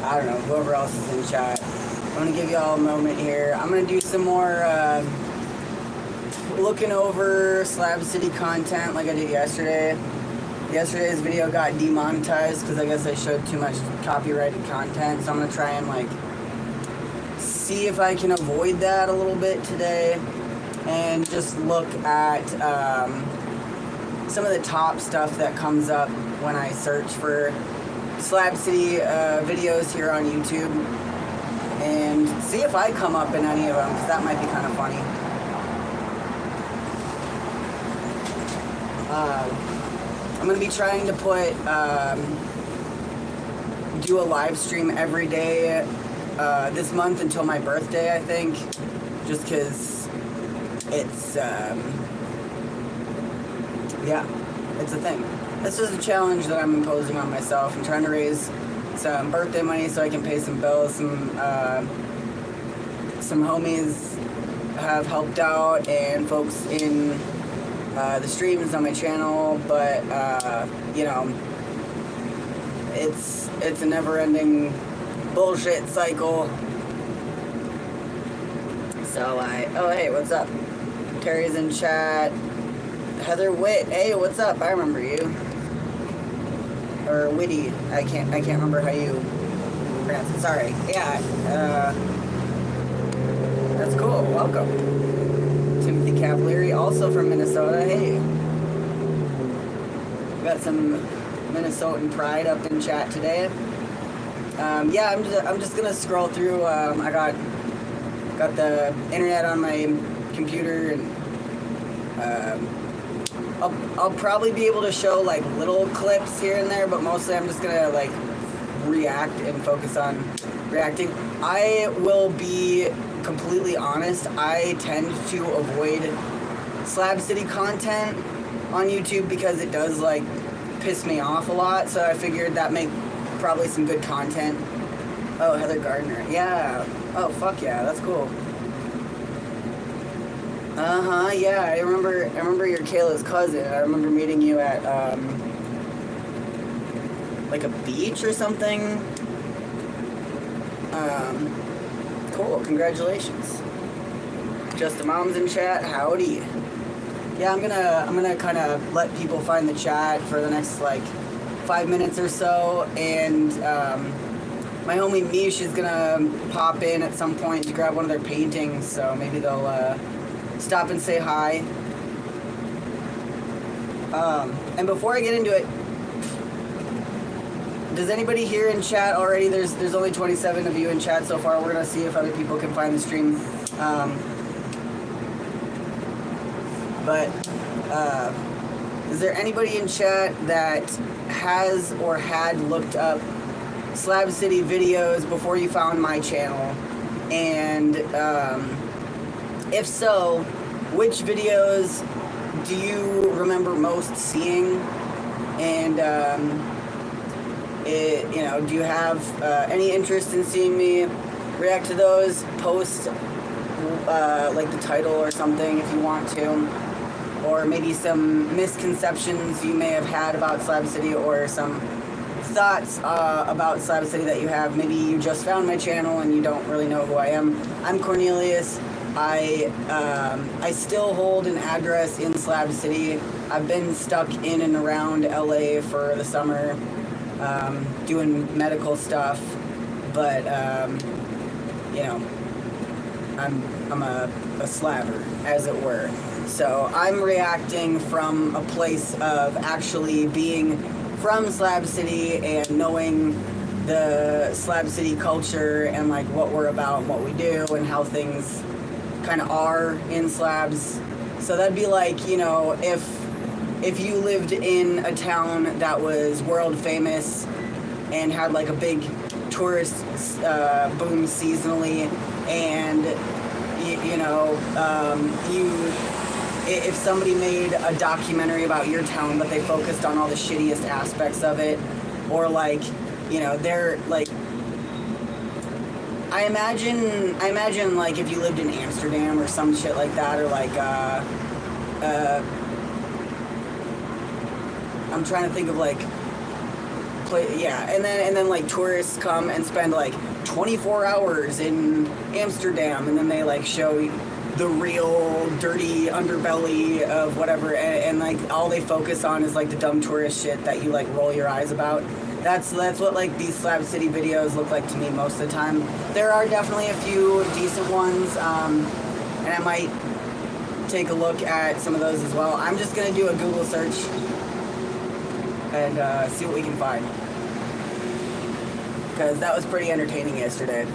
I don't know, whoever else is in chat. I'm going to give you all a moment here. I'm going to do some more looking over Slab City content like I did yesterday. Yesterday's video got demonetized because I guess I showed too much copyrighted content, so I'm going to try and like see if I can avoid that a little bit today and just look at some of the top stuff that comes up when I search for Slab City videos here on YouTube and see if I come up in any of them, because that might be kind of funny. I'm going to be trying to do a live stream every day this month until my birthday, I think, just because it's, yeah, it's a thing. This is a challenge that I'm imposing on myself. I'm trying to raise some birthday money so I can pay some bills. Some homies have helped out, and folks in the streams on my channel, but you know, it's a never-ending bullshit cycle. So oh hey, what's up? Terry's in chat. Heather Witt, hey, what's up? I remember you. Or Witty, I can't remember how you pronounce it. Sorry. Yeah. That's cool. Welcome. Timothy Cavalieri, also from Minnesota. Hey. We got some Minnesotan pride up in chat today. Yeah, I'm just gonna scroll through. I got the internet on my computer, and I'll probably be able to show like little clips here and there, but mostly I'm just gonna like react and focus on reacting. I will be completely honest, I tend to avoid Slab City content on YouTube because it does like piss me off a lot, so I figured that make probably some good content. Oh, Heather Gardner, yeah. Oh, fuck yeah, that's cool. Yeah, I remember you're Kayla's cousin. I remember meeting you at, like a beach or something. Cool, congratulations. Just the Mom's in chat, howdy. Yeah, I'm gonna kind of let people find the chat for the next, like, 5 minutes or so, and, my homie Mish is gonna pop in at some point to grab one of their paintings, so maybe they'll, stop and say hi. And before I get into it, does anybody here in chat already? There's only 27 of you in chat so far. We're gonna see if other people can find the stream. Is there anybody in chat that has or had looked up Slab City videos before you found my channel? And if so, which videos do you remember most seeing? And do you have any interest in seeing me react to those? Post like the title or something if you want to, or maybe some misconceptions you may have had about Slab City, or some thoughts about Slab City that you have. Maybe you just found my channel and you don't really know who I am. I'm Cornelius. I still hold an address in Slab City. I've been stuck in and around LA for the summer, doing medical stuff, but I'm a slabber, as it were. So I'm reacting from a place of actually being from Slab City and knowing the Slab City culture and like what we're about and what we do and how things kind of are in slabs. So that'd be like, you know, if you lived in a town that was world famous and had like a big tourist boom seasonally, and if somebody made a documentary about your town but they focused on all the shittiest aspects of it, or like, you know, they're like, I imagine like if you lived in Amsterdam or some shit like that, or like I'm trying to think of like yeah, and then like tourists come and spend like 24 hours in Amsterdam, and then they like show the real dirty underbelly of whatever, and like all they focus on is like the dumb tourist shit that you like roll your eyes about. That's what like these Slab City videos look like to me most of the time. There are definitely a few decent ones, and I might take a look at some of those as well. I'm just gonna do a Google search and see what we can find, because that was pretty entertaining yesterday.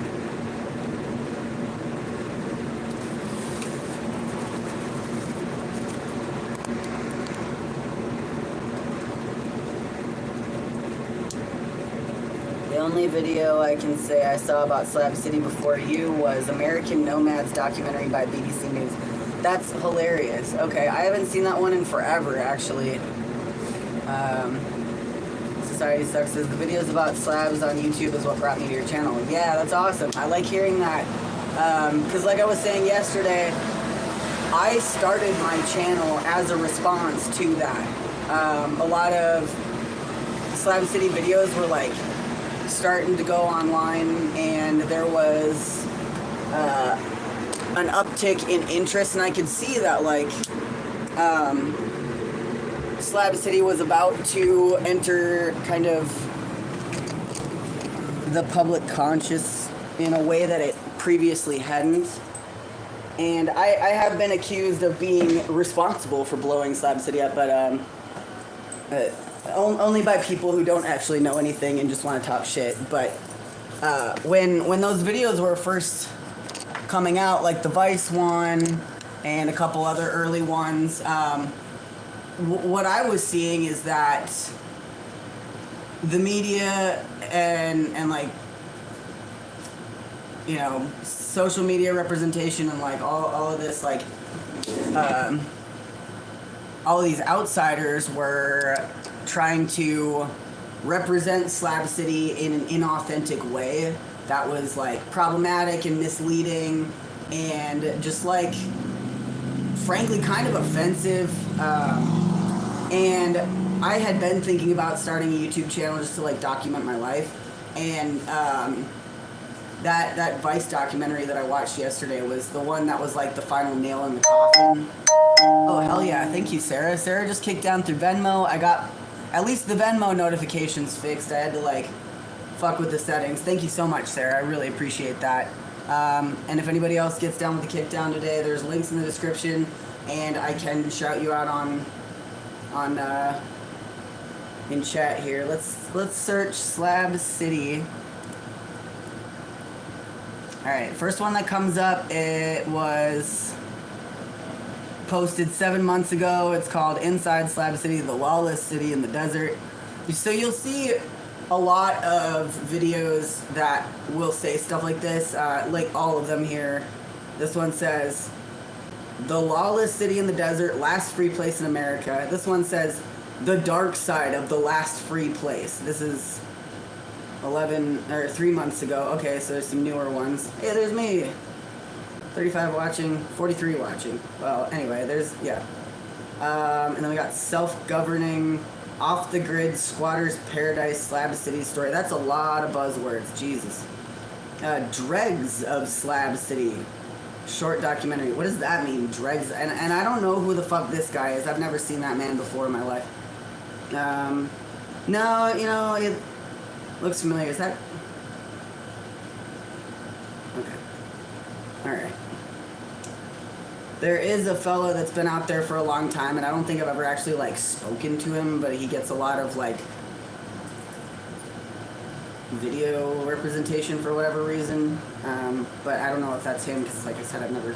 The only video I can say I saw about Slab City before you was American Nomads documentary by BBC News. That's hilarious. Okay, I haven't seen that one in forever, actually. Society Sucks says the videos about slabs on YouTube is what brought me to your channel. Yeah, that's awesome. I like hearing that. Because like I was saying yesterday, I started my channel as a response to that. A lot of Slab City videos were like starting to go online, and there was an uptick in interest, and I could see that like Slab City was about to enter kind of the public conscious in a way that it previously hadn't. And I have been accused of being responsible for blowing Slab City up, but only by people who don't actually know anything and just want to talk shit. But when those videos were first coming out, like the Vice one and a couple other early ones, what I was seeing is that the media and like, you know, social media representation and like all of this, like all of these outsiders were trying to represent Slab City in an inauthentic way that was like problematic and misleading and just like frankly kind of offensive. And I had been thinking about starting a YouTube channel just to like document my life, and that Vice documentary that I watched yesterday was the one that was like the final nail in the coffin. Oh hell yeah, thank you Sarah. Sarah just kicked down through Venmo. I got at least the Venmo notifications fixed. I had to like fuck with the settings. Thank you so much Sarah, I really appreciate that. And if anybody else gets down with the kick down today, there's links in the description, and I can shout you out on in chat here. Let's search Slab City. Alright, first one that comes up, it was posted 7 months ago. It's called Inside Slab City, the Lawless City in the Desert. So you'll see a lot of videos that will say stuff like this, like all of them here. This one says, the Lawless City in the Desert, last free place in America. This one says, the dark side of the last free place. This is 3 months ago. Okay, so there's some newer ones. Hey, there's me. 35 watching, 43 watching. Well, anyway, there's, yeah. And then we got self-governing, off-the-grid, squatters paradise, Slab City story. That's a lot of buzzwords, Jesus. Dregs of Slab City, short documentary. What does that mean, dregs? And I don't know who the fuck this guy is. I've never seen that man before in my life. No, you know, it looks familiar. Is that... Okay. Alright. There is a fellow that's been out there for a long time, and I don't think I've ever actually, like, spoken to him, but he gets a lot of, like, video representation for whatever reason. But I don't know if that's him, because, like I said, I've never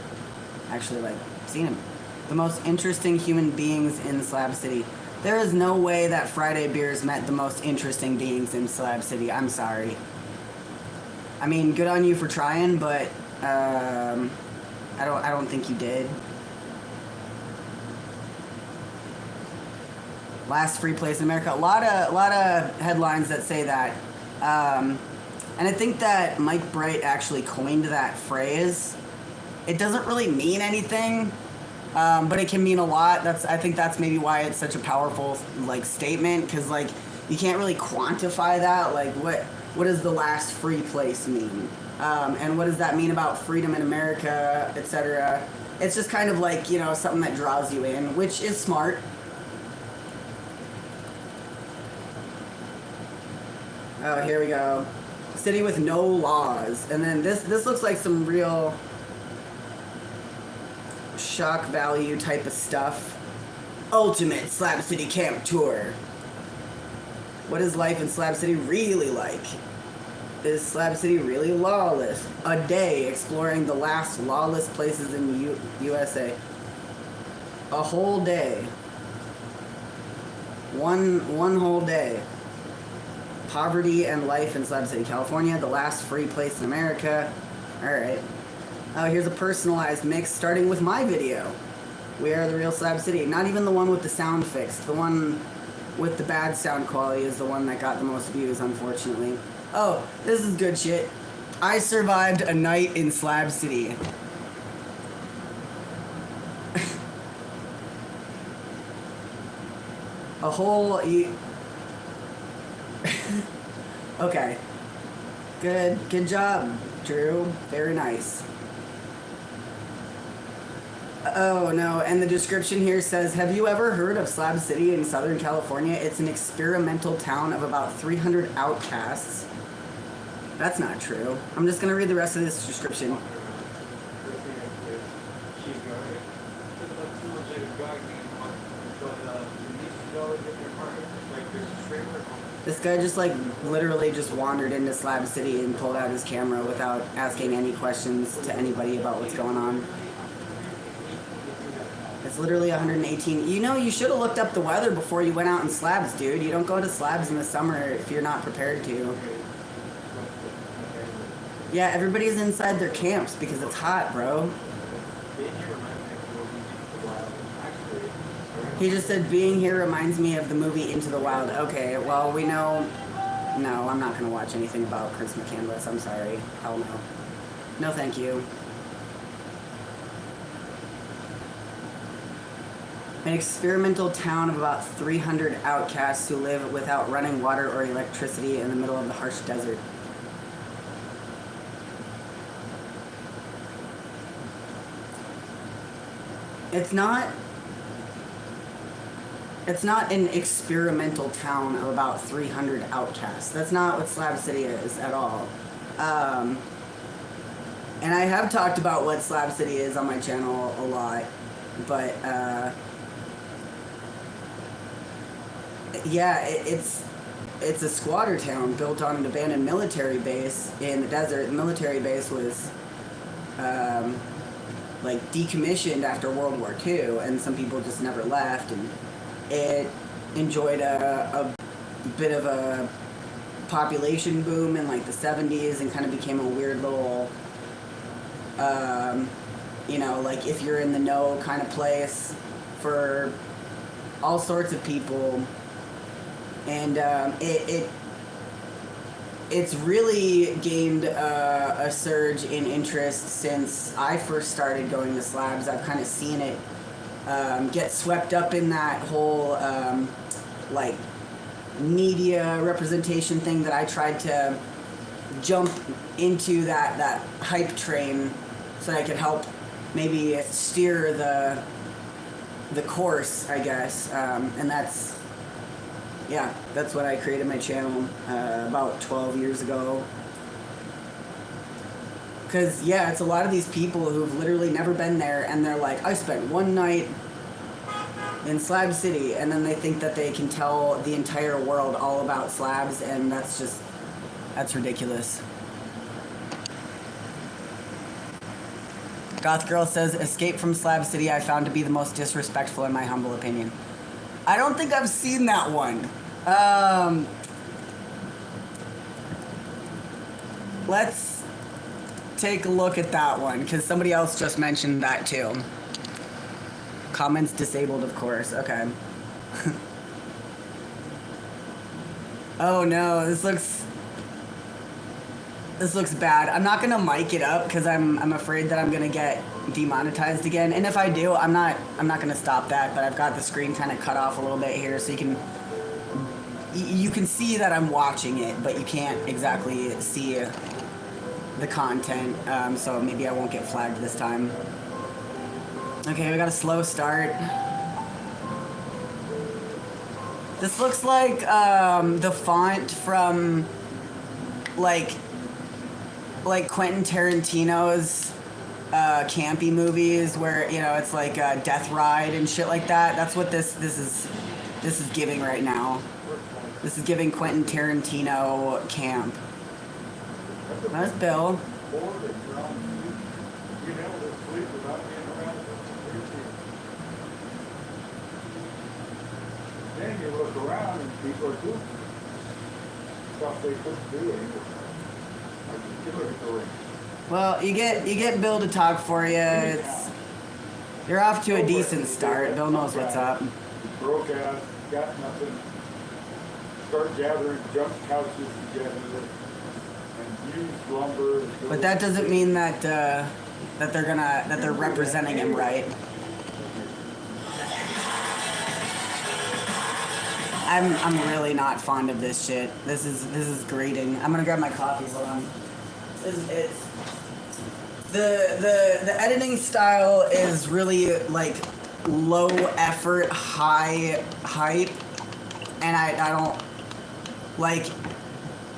actually, like, seen him. The most interesting human beings in Slab City. There is no way that Friday Beers met the most interesting beings in Slab City. I'm sorry. I mean, good on you for trying, but I don't think you did. Last free place in America. A lot of headlines that say that. And I think that Mike Bright actually coined that phrase. It doesn't really mean anything. But it can mean a lot. I think that's maybe why it's such a powerful, like, statement, because, like, you can't really quantify that. Like, what does the last free place mean? And what does that mean about freedom in America, etc.? It's just kind of like, you know, something that draws you in, which is smart. Oh, here we go. City with no laws. And then this looks like some real shock value type of stuff. Ultimate Slab City Camp Tour. What is life in Slab City really like? Is Slab City really lawless? A day exploring the last lawless places in USA. A whole day. One whole day. Poverty and life in Slab City, California. The last free place in America. Alright. Oh, here's a personalized mix starting with my video. We are the real Slab City. Not even the one with the sound fixed. The one with the bad sound quality is the one that got the most views, unfortunately. Oh, this is good shit. I survived a night in Slab City. A whole... Okay. Good job, Drew. Very nice. Oh no, and the description here says, have you ever heard of Slab City in Southern California? It's an experimental town of about 300 outcasts. That's not true. I'm just gonna read the rest of this description. This guy just like literally just wandered into Slab City and pulled out his camera without asking any questions to anybody about what's going on. It's literally 118. You know, you should have looked up the weather before you went out in Slabs, dude. You don't go to Slabs in the summer if you're not prepared to. Yeah, everybody's inside their camps because it's hot, bro. He just said, being here reminds me of the movie Into the Wild. Okay, well, we know... No, I'm not going to watch anything about Chris McCandless. I'm sorry. Hell no. No, thank you. An experimental town of about 300 outcasts who live without running water or electricity in the middle of the harsh desert. It's not an experimental town of about 300 outcasts. That's not what Slab City is at all. And I have talked about what Slab City is on my channel a lot, but yeah, it's a squatter town built on an abandoned military base in the desert. The military base was like decommissioned after World War II, and some people just never left, and it enjoyed a bit of a population boom in like the 70s and kind of became a weird little you know, like if you're in the know kind of place for all sorts of people. And it's really gained a surge in interest since I first started going to Slabs. I've kind of seen it get swept up in that whole like media representation thing that I tried to jump into that hype train so I could help maybe steer the course, I guess. And that's... Yeah, that's what I created my channel about 12 years ago. Because, yeah, it's a lot of these people who've literally never been there, and they're like, I spent one night in Slab City, and then they think that they can tell the entire world all about slabs, and that's ridiculous. Goth Girl says, Escape from Slab City I found to be the most disrespectful in my humble opinion. I don't think I've seen that one. Let's take a look at that one, because somebody else just mentioned that too. Comments disabled, of course. Okay. Oh no, this looks bad. I'm not gonna mic it up because I'm afraid that I'm gonna get demonetized again. And if I do, I'm not gonna stop that. But I've got the screen kind of cut off a little bit here, so you can you can see that I'm watching it, but you can't exactly see the content, so maybe I won't get flagged this time. Okay, we got a slow start. This looks like the font from like Quentin Tarantino's campy movies, where it's like Death Ride and shit like that. That's what this is giving right now. This is giving Quentin Tarantino camp. That's Bill. Then you look around and people are doing stuff they couldn't do anymore. You look at the ring. Well, you get Bill to talk for you. You're off to a decent start. Bill knows what's up. Broke ass, got nothing. Start gathering junk couches together and used lumber. But that doesn't mean that they're representing him right. I'm really not fond of this shit. This is grating. I'm gonna grab my coffee. Hold on. It's the editing style is really like low effort, high hype, and I don't like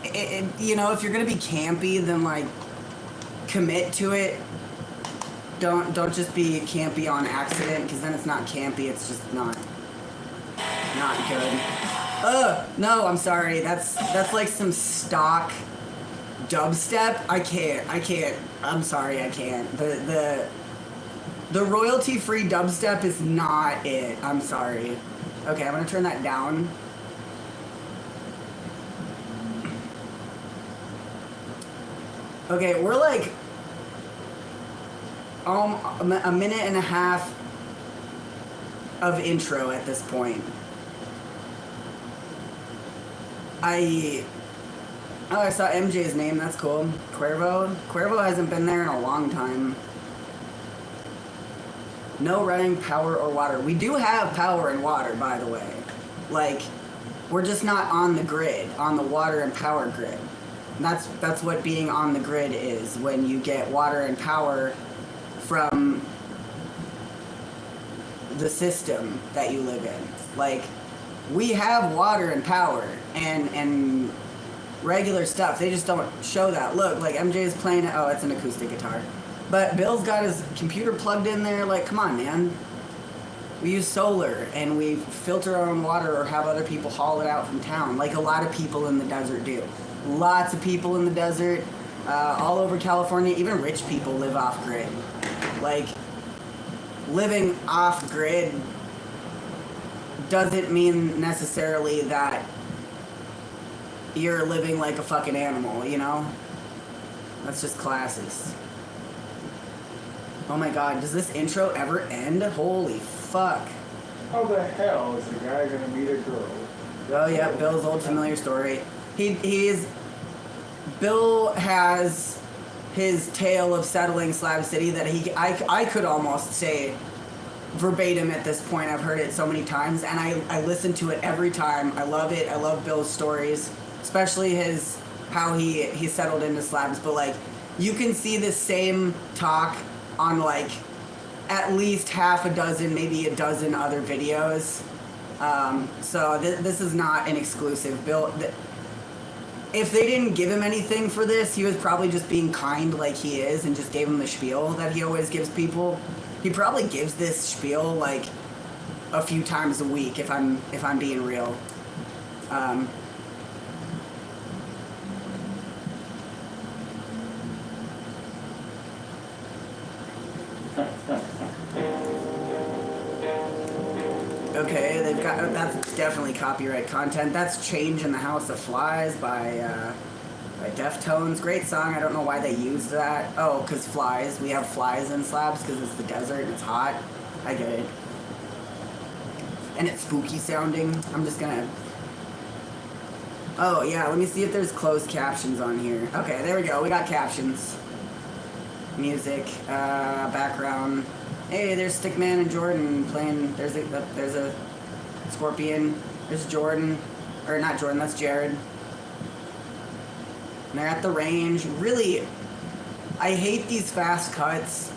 it. If you're gonna be campy, then like commit to it. Don't just be campy on accident, because then it's not campy. It's just not good. No, I'm sorry. That's like some stock dubstep. I can't. I'm sorry, I can't. The royalty-free dubstep is not it. I'm sorry. Okay, I'm gonna turn that down. Okay, we're like a minute and a half of intro at this point. I saw MJ's name. That's cool. Cuervo hasn't been there in a long time. No running power or water. We do have power and water, by the way. Like, we're just not on the grid, on the water and power grid. And that's what being on the grid is, when you get water and power from the system that you live in. Like, we have water and power and regular stuff. They just don't show that. Look, like MJ's playing it. Oh, it's an acoustic guitar. But Bill's got his computer plugged in there. Like, come on, man. We use solar and we filter our own water or have other people haul it out from town, like a lot of people in the desert do. Lots of people in the desert, all over California. Even rich people live off grid. Like, living off grid doesn't mean necessarily that you're living like a fucking animal, you know? That's just classes. Oh my god, does this intro ever end? Holy fuck. How the hell is the guy gonna meet a girl? Oh yeah, Bill's old familiar story. Bill has his tale of settling Slab City that I could almost say verbatim at this point. I've heard it so many times, and I listen to it every time. I love it. I love Bill's stories, especially how he settled into Slabs. But like, you can see the same talk on like at least half a dozen, maybe a dozen other videos. So this is not an exclusive. Bill, if they didn't give him anything for this, he was probably just being kind like he is and just gave him the spiel that he always gives people. He probably gives this spiel like a few times a week, if I'm being real. Okay, they've got, that's definitely copyright content. That's Change in the House of Flies by Deftones. Great song. I don't know why they used that. Oh, because flies. We have flies in Slabs because it's the desert and it's hot. I get it. And it's spooky sounding. I'm just gonna... Oh, yeah, let me see if there's closed captions on here. Okay, there we go. We got captions. Music, background. Hey, there's Stickman and Jordan playing. There's a Scorpion. There's Jordan. or not Jordan, that's Jared. And they're at the range. Really, I hate these fast cuts.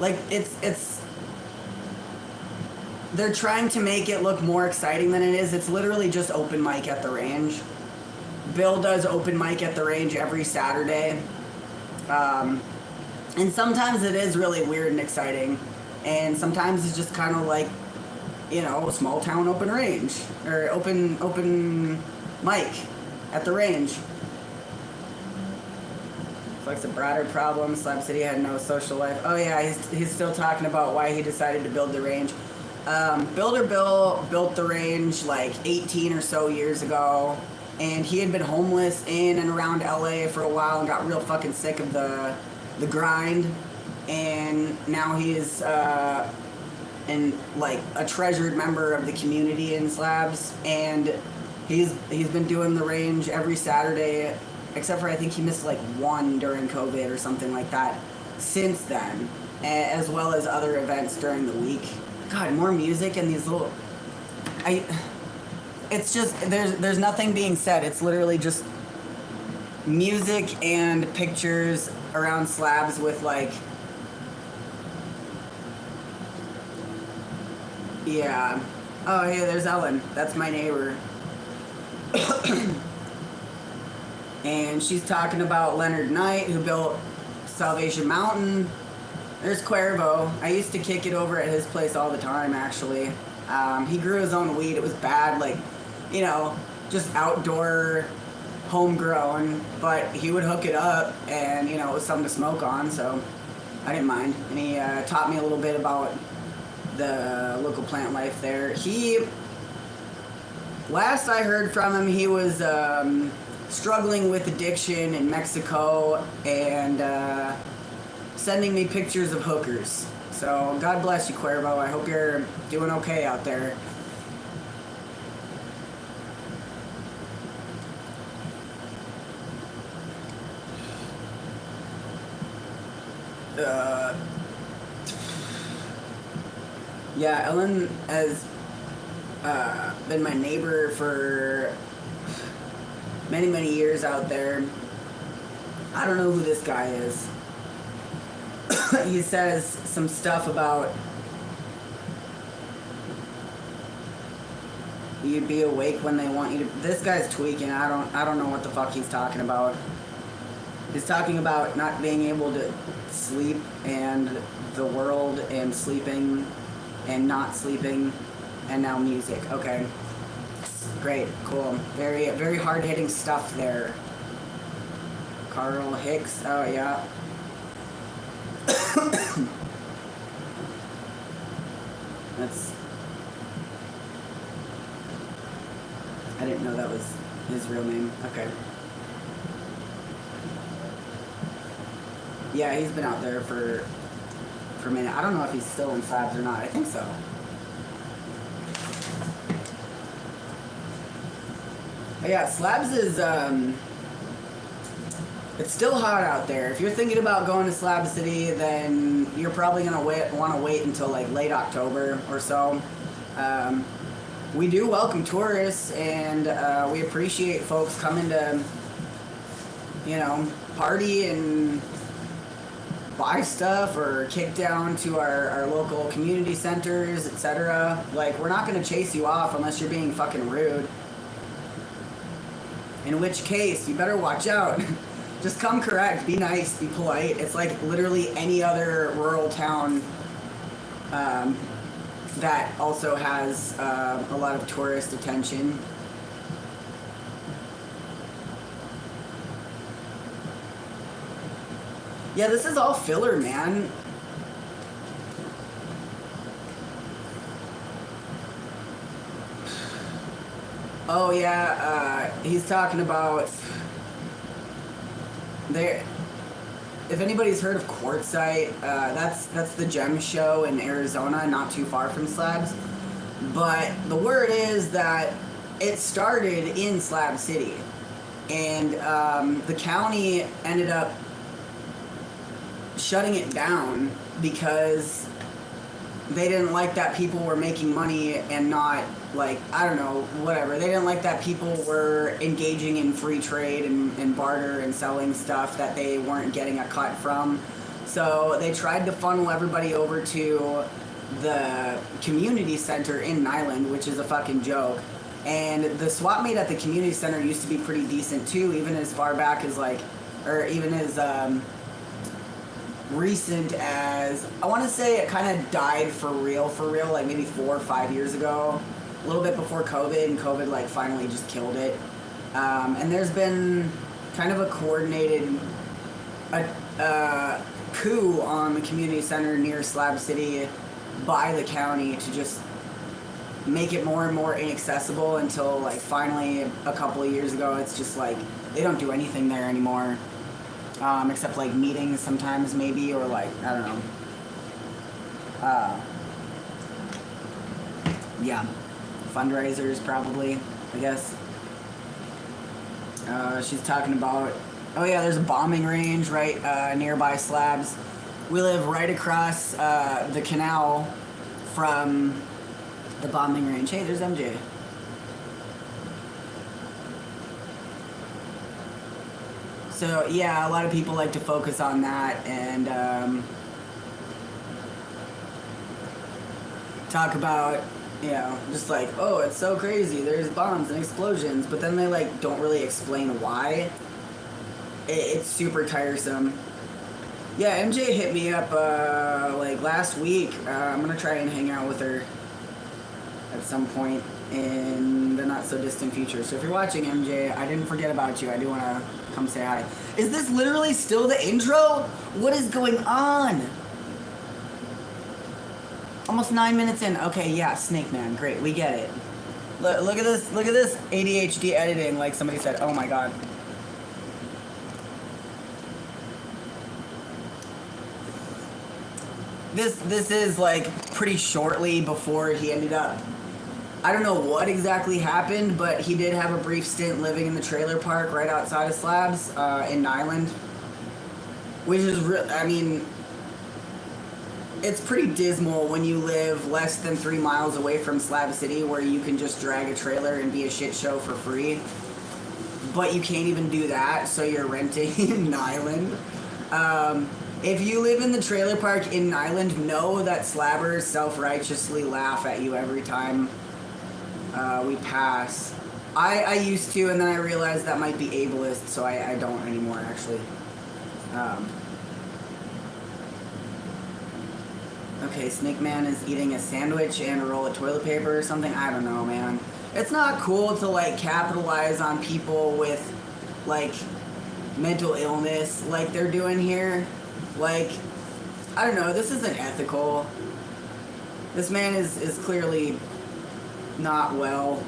Like, it's they're trying to make it look more exciting than it is. It's literally just open mic at the range. Bill does open mic at the range every Saturday. And sometimes it is really weird and exciting. And sometimes it's just kind of like, you know, a small town open range. Or open mic at the range. Flex a broader problem. Slab City had no social life. Oh yeah, he's still talking about why he decided to build the range. Builder Bill built the range like 18 or so years ago, and he had been homeless in and around LA for a while and got real fucking sick of the grind, and now he is and like a treasured member of the community in Slabs, and he's been doing the range every Saturday, except for I think he missed like one during COVID or something like that since then, as well as other events during the week. God, more music and these little... It's just, there's nothing being said. It's literally just music and pictures around Slabs with like... Yeah. Oh, hey, there's Ellen. That's my neighbor. And she's talking about Leonard Knight, who built Salvation Mountain. There's Cuervo. I used to kick it over at his place all the time, actually. He grew his own weed. It was bad, like, you know, just outdoor, homegrown. But he would hook it up, and, you know, it was something to smoke on, so I didn't mind. And he taught me a little bit about the local plant life there. Last I heard from him, he was struggling with addiction in Mexico, and sending me pictures of hookers. So God bless you, Cuervo. I hope you're doing okay out there. Yeah, Ellen has been my neighbor for many, many years out there. I don't know who this guy is. He says some stuff about you'd be awake when they want you to. This guy's tweaking. I don't know what the fuck he's talking about. He's talking about not being able to sleep and the world and sleeping and not sleeping and now music. Okay. Great. Cool. Very, very hard-hitting stuff there. Carl Hicks. Oh, yeah. That's... I didn't know that was his real name. Okay. Yeah, he's been out there for a minute. I don't know if he's still in Slabs or not. I think so. But yeah, Slabs is, it's still hot out there. If you're thinking about going to Slab City, then you're probably going to want to wait until like late October or so. We do welcome tourists, and we appreciate folks coming to, you know, party and buy stuff or kick down to our local community centers, etc. Like, we're not going to chase you off unless you're being fucking rude. In which case, you better watch out. Just come correct, be nice, be polite. It's like literally any other rural town that also has a lot of tourist attention. Yeah, this is all filler, man. Oh yeah, he's talking about there. If anybody's heard of Quartzsite, that's the gem show in Arizona, not too far from Slabs. But the word is that it started in Slab City, and the county ended up shutting it down because they didn't like that people were making money and not, like, I don't know, whatever. They didn't like that people were engaging in free trade and barter and selling stuff that they weren't getting a cut from. So they tried to funnel everybody over to the community center in Nyland, which is a fucking joke. And the swap meet at the community center used to be pretty decent too, even as far back as like, or even as recent as, I want to say it kind of died for real, like maybe 4 or 5 years ago, a little bit before COVID, and COVID like finally just killed it. And there's been kind of a coordinated coup on the community center near Slab City by the county to just make it more and more inaccessible until like finally a couple of years ago it's just like they don't do anything there anymore, except like meetings sometimes maybe, or like I don't know, yeah, fundraisers probably, I guess. She's talking about, oh yeah, there's a bombing range right nearby Slabs. We live right across the canal from the bombing range. Hey, there's MJ. So yeah, a lot of people like to focus on that and talk about, you know, just like, oh, it's so crazy, there's bombs and explosions, but then they like don't really explain why. It's super tiresome. Yeah, MJ hit me up like last week. I'm gonna try and hang out with her at some point in the not so distant future. So if you're watching, MJ, I didn't forget about you. I do want to come say hi. Is this literally still the intro? What is going on? Almost 9 minutes in. Okay, yeah, Snake Man, great, we get it. Look at this. Look at this ADHD editing. Like somebody said. Oh my god. This is like pretty shortly before he ended up, I don't know what exactly happened, but he did have a brief stint living in the trailer park right outside of Slabs in Nyland, which is I mean, it's pretty dismal when you live less than 3 miles away from Slab City, where you can just drag a trailer and be a shit show for free, but you can't even do that, so you're renting in Nyland. If you live in the trailer park in Nyland, know that slabbers self-righteously laugh at you every time we pass. I used to, and then I realized that might be ableist, so I don't anymore, actually. Okay, Snake Man is eating a sandwich and a roll of toilet paper or something. I don't know, man. It's not cool to, like, capitalize on people with, like, mental illness like they're doing here. Like, I don't know, this isn't ethical. This man is clearly not well.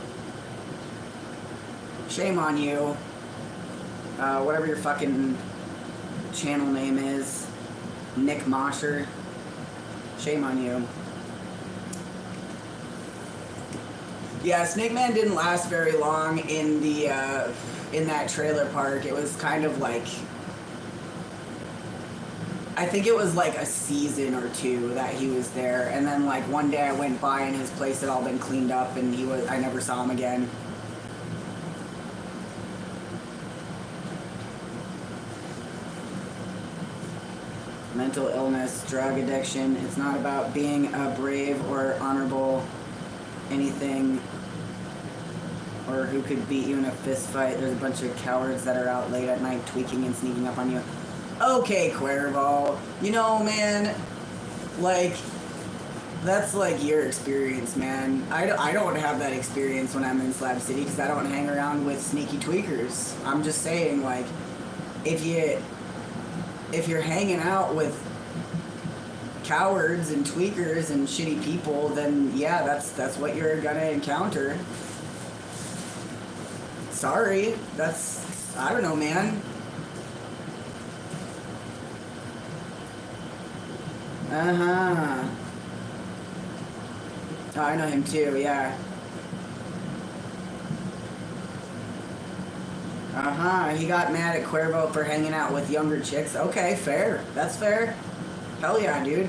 Shame on you. Whatever your fucking channel name is. Nick Mosher. Shame on you. Yeah, Snake Man didn't last very long in the in that trailer park. It was kind of like, I think it was like a season or two that he was there, and then like one day I went by and his place had all been cleaned up, and I never saw him again. Mental illness, drug addiction, it's not about being a brave or honorable anything, or who could beat you in a fist fight. There's a bunch of cowards that are out late at night tweaking and sneaking up on you. Okay, Cuervo, you know, man, like, that's like your experience, man. I don't have that experience when I'm in Slab City because I don't hang around with sneaky tweakers. I'm just saying, like, if you're hanging out with cowards and tweakers and shitty people, then yeah, that's what you're gonna encounter. Sorry, that's, I don't know, man. Uh-huh. Oh, I know him too, yeah. Uh-huh, he got mad at Cuervo for hanging out with younger chicks. Okay, fair. That's fair. Hell yeah, dude.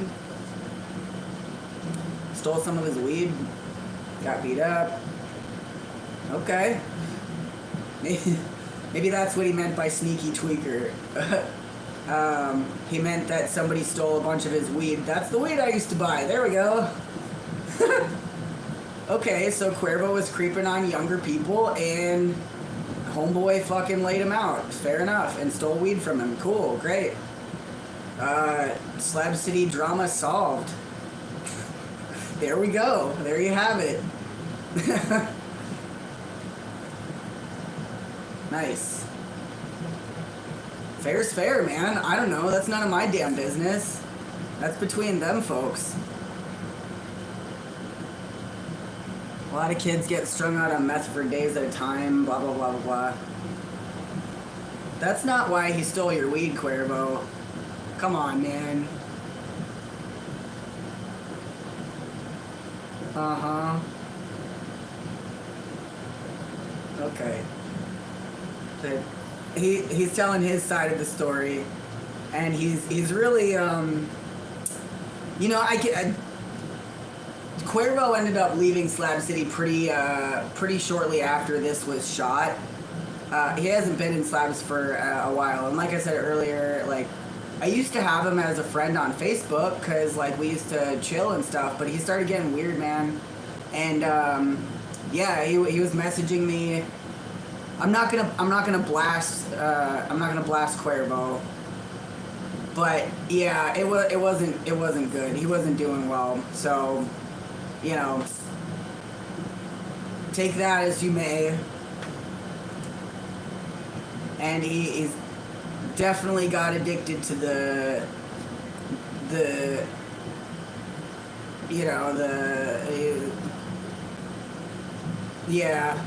stole some of his weed, got beat up. Okay. Maybe that's what he meant by sneaky tweaker. He meant that somebody stole a bunch of his weed. That's the weed I used to buy. There we go. Okay, so Cuervo was creeping on younger people and homeboy fucking laid him out. Fair enough. And stole weed from him. Cool, great. Slab City drama solved. There we go. There you have it. Nice. Fair's fair, man. I don't know. That's none of my damn business. That's between them folks. A lot of kids get strung out on meth for days at a time, blah, blah, blah, blah, blah. That's not why he stole your weed, Cuervo. Come on, man. Uh-huh. Okay. But he's telling his side of the story, and he's really, you know, Cuervo ended up leaving Slab City pretty shortly after this was shot. He hasn't been in Slabs for a while, and like I said earlier, like, I used to have him as a friend on Facebook because like we used to chill and stuff, but he started getting weird, man. And yeah, he was messaging me. I'm not gonna blast Cuervo, but yeah, it wasn't good. He wasn't doing well, so you know, take that as you may. And he's definitely got addicted to the you know, yeah.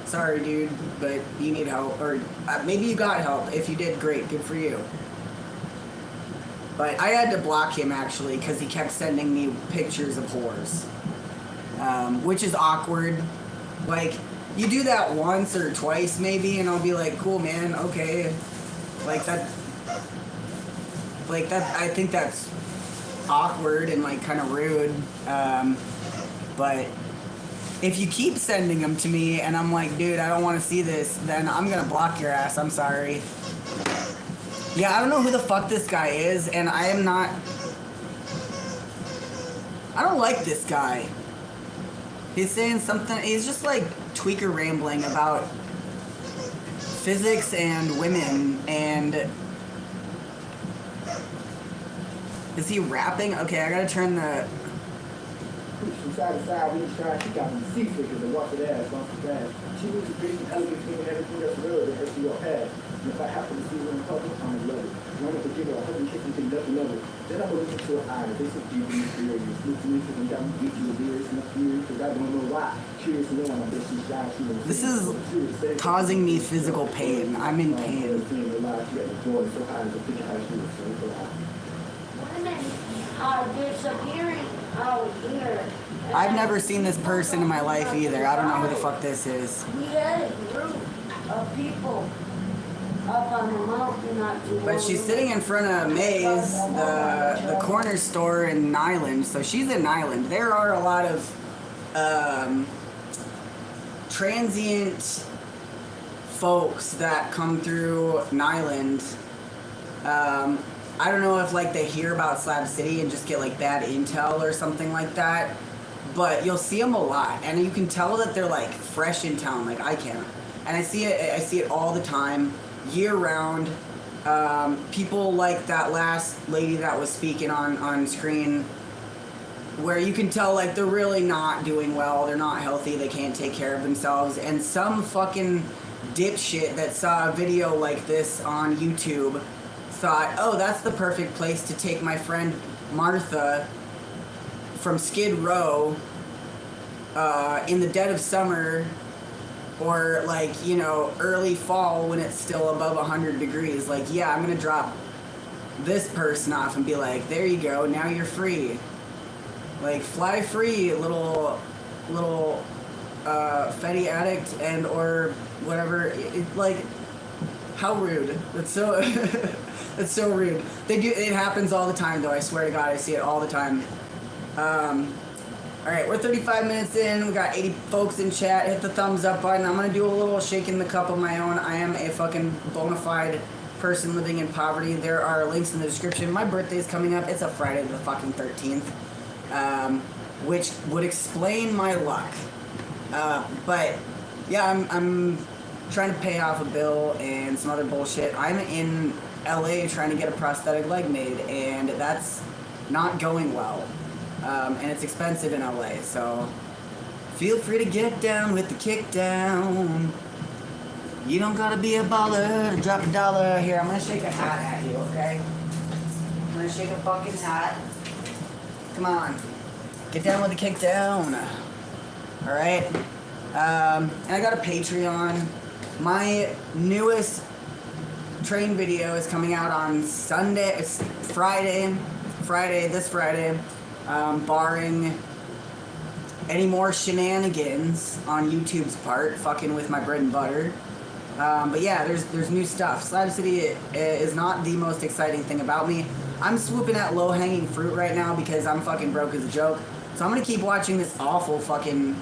Sorry, dude, but you need help, or maybe you got help. If you did, great, good for you. But I had to block him, actually, because he kept sending me pictures of whores. Which is awkward. Like, you do that once or twice, maybe, and I'll be like, cool, man, okay. Like, that, I think that's awkward and, like, kind of rude. But if you keep sending them to me, and I'm like, dude, I don't want to see this, then I'm going to block your ass, I'm sorry. Yeah, I don't know who the fuck this guy is, and I don't like this guy. He's saying something, he's just like tweaker rambling about physics and women, and is he rapping? Okay, I gotta turn the... From side to side, we was trying to got them seasickers and wash her ass off the grass. She was a great and elegant thing and everything that's real that her to your past. And if I happen to see her in public, I'm in love with her. I'm gonna give her a hug and kiss and think nothing of it. Then I'm gonna look into her eyes. They so deep and mysterious. Look to me because they got me get you a lyrics and a theory because I don't know why. Curious and I bet she's shy. This is causing me physical pain. I'm in pain. Disappearing out here. I've never seen this person in my life either. I don't know who the fuck this is. We had a group of people up on the mountain not too long But she's sitting in front of Maze, the corner store in Nyland. So she's in Nyland. There are a lot of transient folks that come through Nyland. I don't know if like they hear about Slab City and just get like bad intel or something like that. But you'll see them a lot, and you can tell that they're like fresh in town. Like I can, and I see it all the time, year round. People like that last lady that was speaking on screen, where you can tell like they're really not doing well. They're not healthy. They can't take care of themselves. And some fucking dipshit that saw a video like this on YouTube thought, oh, that's the perfect place to take my friend Martha from Skid Row in the dead of summer, or like, you know, early fall when it's still above 100 degrees. Like, yeah, I'm gonna drop this person off and be like, there you go, now you're free. Like, fly free, little fetty addict and or whatever. Like, how rude. That's so that's so rude. It happens all the time though, I swear to God, I see it all the time. Alright, we're 35 minutes in. We got 80 folks in chat. Hit the thumbs up button. I'm gonna do a little shaking the cup of my own. I am a fucking bona fide person living in poverty. There are links in the description. My birthday's coming up. It's a Friday the fucking 13th. Which would explain my luck. But yeah, I'm trying to pay off a bill and some other bullshit. I'm in LA trying to get a prosthetic leg made, and that's not going well. And it's expensive in LA, so feel free to get down with the kick down. You don't gotta be a baller to drop a dollar. Here, I'm gonna shake a hat at you, okay? I'm gonna shake a fucking hat. Come on. Get down with the kick down. Alright? And I got a Patreon. My newest train video is coming out on Sunday. It's Friday, this Friday. Barring any more shenanigans on YouTube's part, fucking with my bread and butter. But yeah, there's new stuff. Slab City is not the most exciting thing about me. I'm swooping at low-hanging fruit right now because I'm fucking broke as a joke. So I'm gonna keep watching this awful fucking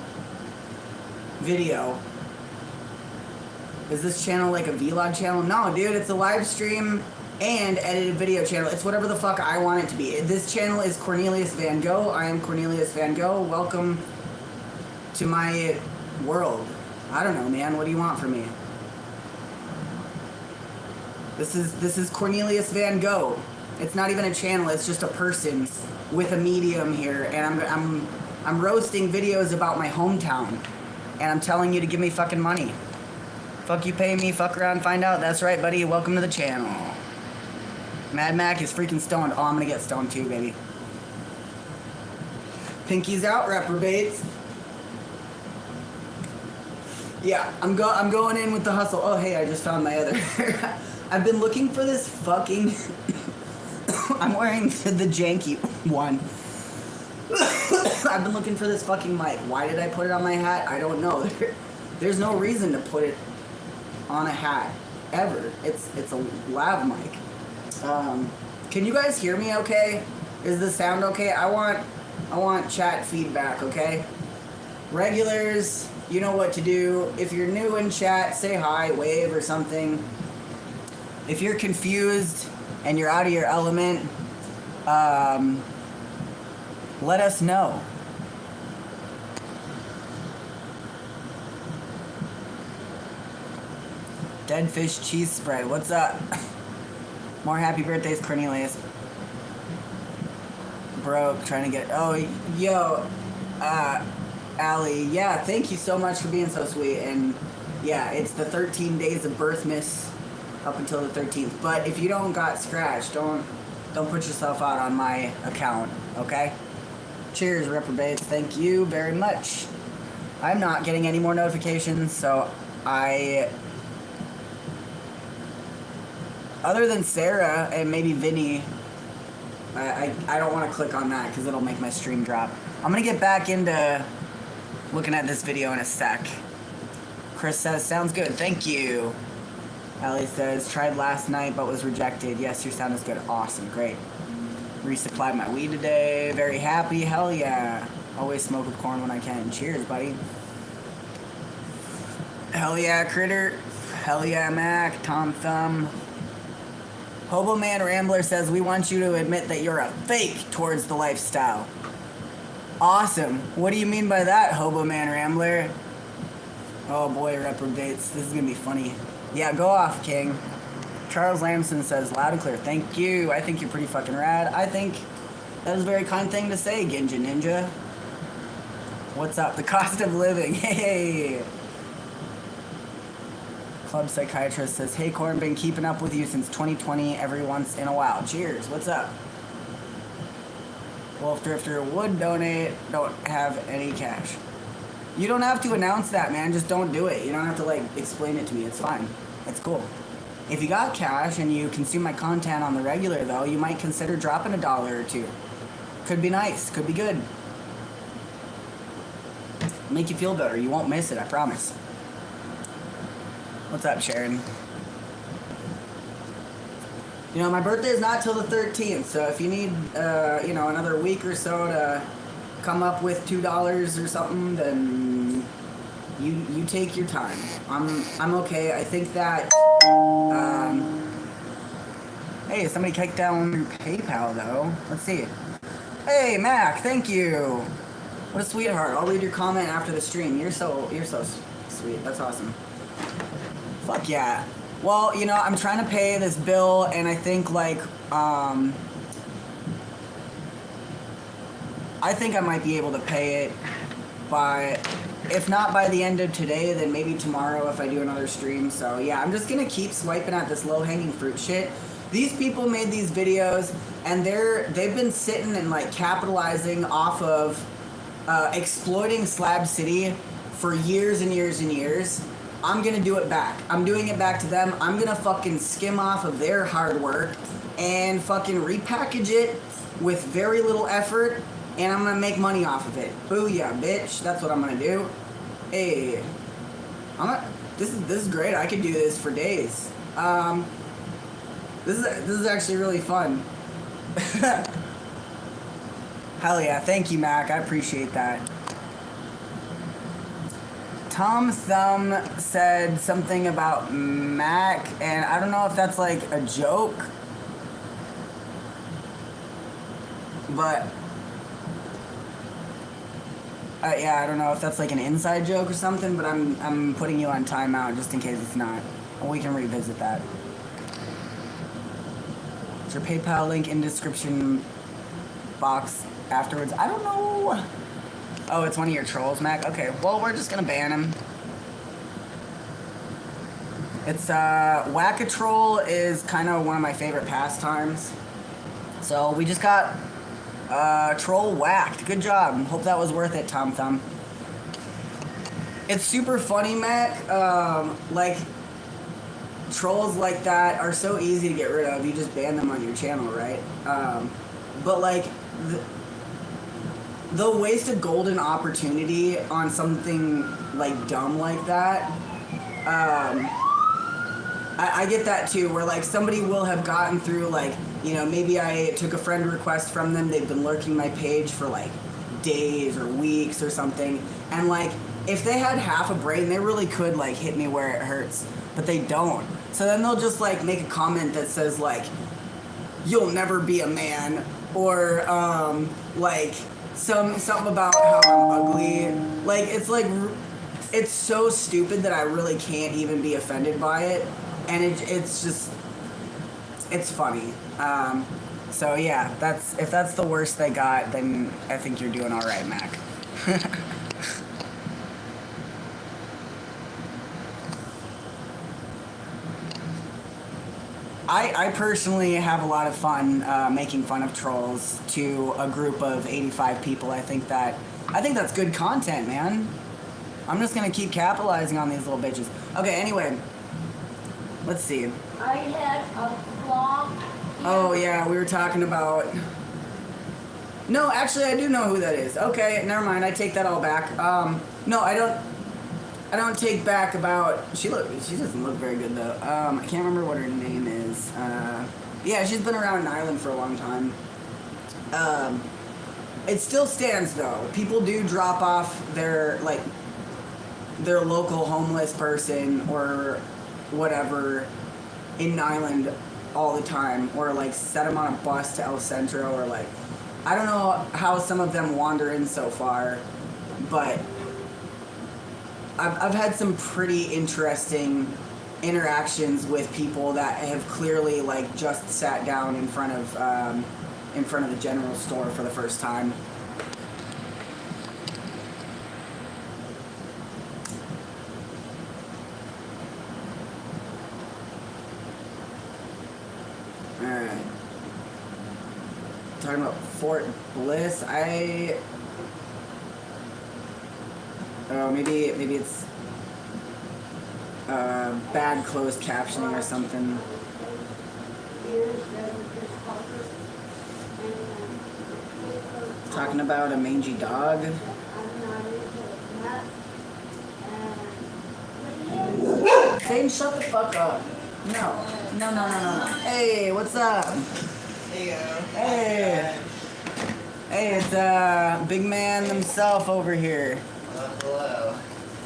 video. Is this channel like a vlog channel? No, dude, it's a live stream and edited video channel. It's whatever the fuck I want it to be. This channel is Cornelius Vango. I am Cornelius Vango. Welcome to my world. I don't know, man. What do you want from me? This is Cornelius Vango. It's not even a channel. It's just a person with a medium here, and I'm roasting videos about my hometown, and I'm telling you to give me fucking money. Fuck you, pay me. Fuck around, find out. That's right, buddy. Welcome to the channel. Mad Mac is freaking stoned. Oh, I'm gonna get stoned too, baby. Pinky's out, reprobates. Yeah, I'm going in with the hustle. Oh, hey, I just found my other. I've been looking for this fucking. I'm wearing the janky one. I've been looking for this fucking mic. Why did I put it on my hat? I don't know. There's no reason to put it on a hat ever. It's a lav mic. Can you guys hear me okay? Is the sound okay? I want chat feedback, okay? Regulars, you know what to do. If you're new in chat, say hi, wave or something. If you're confused and you're out of your element, let us know. Dead fish cheese spread. What's up? More happy birthdays, Cornelius. Broke, trying to get... Oh, yo, Allie. Yeah, thank you so much for being so sweet. And yeah, it's the 13 days of birthmas up until the 13th. But if you don't got scratched, don't put yourself out on my account, okay? Cheers, reprobates. Thank you very much. I'm not getting any more notifications, so other than Sarah and maybe Vinny, I don't want to click on that because it'll make my stream drop. I'm going to get back into looking at this video in a sec. Chris says, sounds good. Thank you. Ellie says, tried last night but was rejected. Yes, your sound is good. Awesome. Great. Resupplied my weed today. Very happy. Hell yeah. Always smoke with corn when I can. Cheers, buddy. Hell yeah, Critter. Hell yeah, Mac. Tom Thumb. Hobo Man Rambler says, we want you to admit that you're a fake towards the lifestyle. Awesome. What do you mean by that, Hobo Man Rambler? Oh boy, reprobates. This is going to be funny. Yeah, go off, King. Charles Lamson says, loud and clear. Thank you. I think you're pretty fucking rad. I think that was a very kind thing to say, Ginja Ninja. What's up? The cost of living. Hey. Club Psychiatrist says, hey, Corn, been keeping up with you since 2020 every once in a while. Cheers. What's up? Wolf Drifter would donate. Don't have any cash. You don't have to announce that, man. Just don't do it. You don't have to, like, explain it to me. It's fine. It's cool. If you got cash and you consume my content on the regular, though, you might consider dropping $1 or $2. Could be nice. Could be good. Make you feel better. You won't miss it, I promise. What's up, Sharon? You know, my birthday is not till the 13th, so if you need, you know, another week or so to come up with $2 or something, then you take your time. I'm okay. I think that hey, somebody kicked down your PayPal though. Let's see. Hey Mac, thank you. What a sweetheart. I'll read your comment after the stream. You're so sweet. That's awesome. Fuck yeah. Well, you know, I'm trying to pay this bill, and I think like I think I might be able to pay it by, if not by the end of today, then maybe tomorrow if I do another stream. So yeah, I'm just gonna keep swiping at this low-hanging fruit shit. These people made these videos, and they've been sitting and like capitalizing off of exploiting Slab City for years and years and years. I'm gonna do it back. I'm doing it back to them. I'm gonna fucking skim off of their hard work and fucking repackage it with very little effort, and I'm gonna make money off of it. Booyah, bitch. That's what I'm gonna do. Hey, this is great. I could do this for days. This is actually really fun. Hell yeah, thank you, Mac. I appreciate that. Tom Thumb said something about Mac, and I don't know if that's like a joke, but yeah, I don't know if that's like an inside joke or something, but I'm putting you on timeout just in case it's not. We can revisit that. Is your PayPal link in description box afterwards? I don't know. Oh, it's one of your trolls, Mac? Okay, well, we're just gonna ban him. It's, Whack-a-Troll is kind of one of my favorite pastimes. So, we just got, troll whacked. Good job. Hope that was worth it, Tom Thumb. It's super funny, Mac. Like, trolls like that are so easy to get rid of. You just ban them on your channel, right? But, like, they'll waste a golden opportunity on something like dumb like that. I get that too, where like somebody will have gotten through, like, you know, maybe I took a friend request from them, they've been lurking my page for like days or weeks or something, and like if they had half a brain, they really could like hit me where it hurts, but they don't. So then they'll just like make a comment that says like, you'll never be a man, or like something about how I'm ugly. Like, it's so stupid that I really can't even be offended by it, and it's just, it's funny. So yeah, if that's the worst they got, then I think you're doing all right, Mac. I personally have a lot of fun making fun of trolls to a group of 85 people. I think that's good content, man. I'm just gonna keep capitalizing on these little bitches. Okay, anyway, let's see. I had a vlog. Oh yeah, we were talking about. No, actually, I do know who that is. Okay, never mind. I take that all back. No, I don't take back about. She doesn't look very good though. I can't remember what her name is. Yeah, she's been around an island for a long time. It still stands though. People do drop off their local homeless person or whatever in an island all the time, or like set them on a bus to El Centro, or like, I don't know how some of them wander in so far, but I've had some pretty interesting interactions with people that have clearly like just sat down in front of the general store for the first time. Alright. Talking about Fort Bliss, maybe it's bad closed captioning or something. Talking about a mangy dog. Zane, shut the fuck up. No. Hey, what's up? Hey, Hey. Hey, it's big man himself over here. Hello.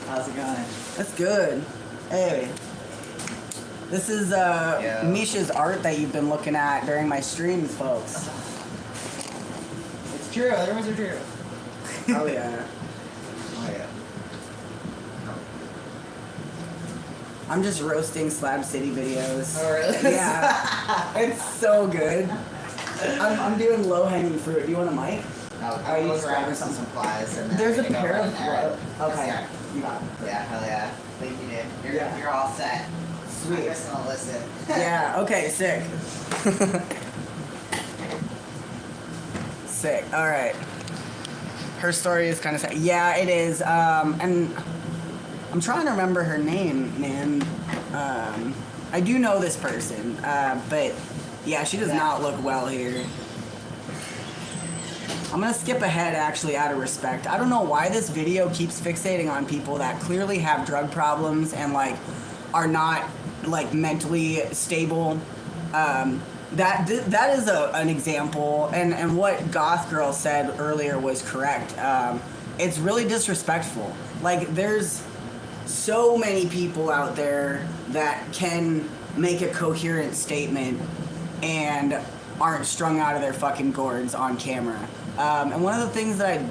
How's it going? That's good. Hey. This is Misha's art that you've been looking at during my streams, folks. It's true. The rumors are true. Oh yeah. Oh yeah. I'm just roasting Slab City videos. Oh really? Yeah. It's so good. I'm doing low-hanging fruit. Do you want a mic? I'll you look around grabbing with some something? supplies and then There's a we can go pair from of there. Okay. Yeah. You got it. Yeah, hell yeah. Thank you, dude. You're, Yeah. you're all set. Sweet. I'm just gonna listen. Yeah, okay, sick. Sick. Alright. Her story is kind of sad. Yeah, it is. And I'm trying to remember her name, man. I do know this person, but yeah, she does not look well here. I'm gonna skip ahead actually out of respect. I don't know why this video keeps fixating on people that clearly have drug problems and like are not like mentally stable. That is an example, and what Goth Girl said earlier was correct. It's really disrespectful. Like there's so many people out there that can make a coherent statement and aren't strung out of their fucking gourds on camera. And one of the things that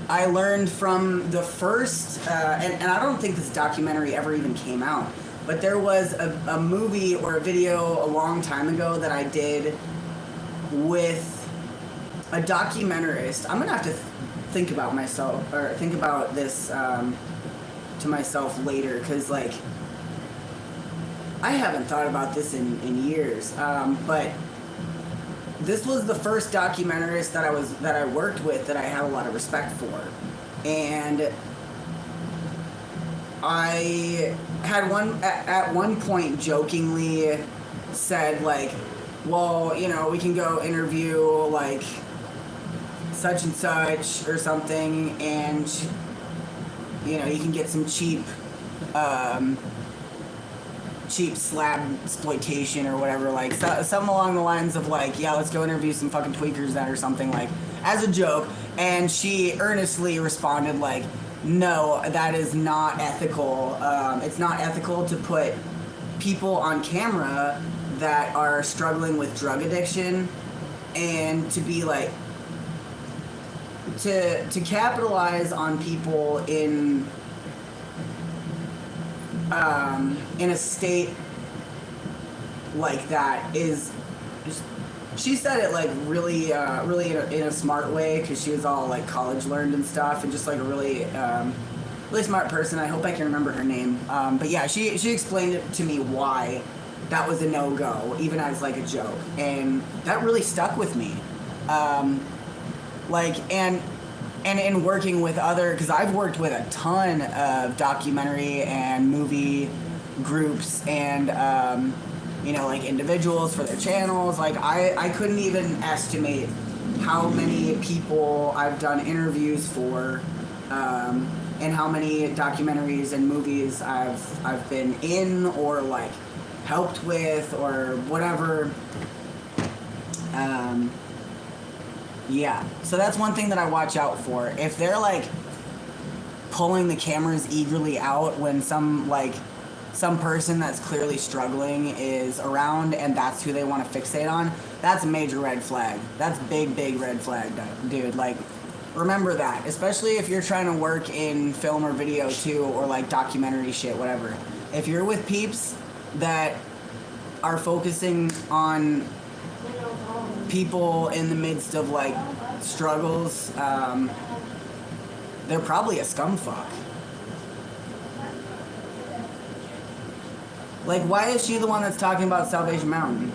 I learned from the first, and I don't think this documentary ever even came out, but there was a movie or a video a long time ago that I did with a documentarist. I'm gonna have to think about this to myself later, because like I haven't thought about this in years, but this was the first documentarist that I worked with that I had a lot of respect for, and I had at one point jokingly said like, well, you know, we can go interview like such and such or something, and you know, you can get some cheap slab exploitation or whatever, like something along the lines of like, yeah, let's go interview some fucking tweakers then or something, like as a joke. And she earnestly responded like, no, that is not ethical. It's not ethical to put people on camera that are struggling with drug addiction and to be like to capitalize on people in a state like that is just, she said it like really in a smart way, because she was all like college learned and stuff, and just like a really smart person. I hope I can remember her name, but yeah, she explained it to me why that was a no-go, even as like a joke, and that really stuck with me. Like, and in working with other, because I've worked with a ton of documentary and movie groups and, you know, like individuals for their channels. Like, I couldn't even estimate how many people I've done interviews for, and how many documentaries and movies I've been in or like helped with or whatever. Yeah, so that's one thing that I watch out for. If they're like pulling the cameras eagerly out when some person that's clearly struggling is around and that's who they want to fixate on, that's a major red flag. That's big red flag, dude. Like, remember that, especially if you're trying to work in film or video too, or like documentary shit, whatever. If you're with peeps that are focusing on people in the midst of like struggles, they're probably a scumfuck. Like, why is she the one that's talking about Salvation Mountain?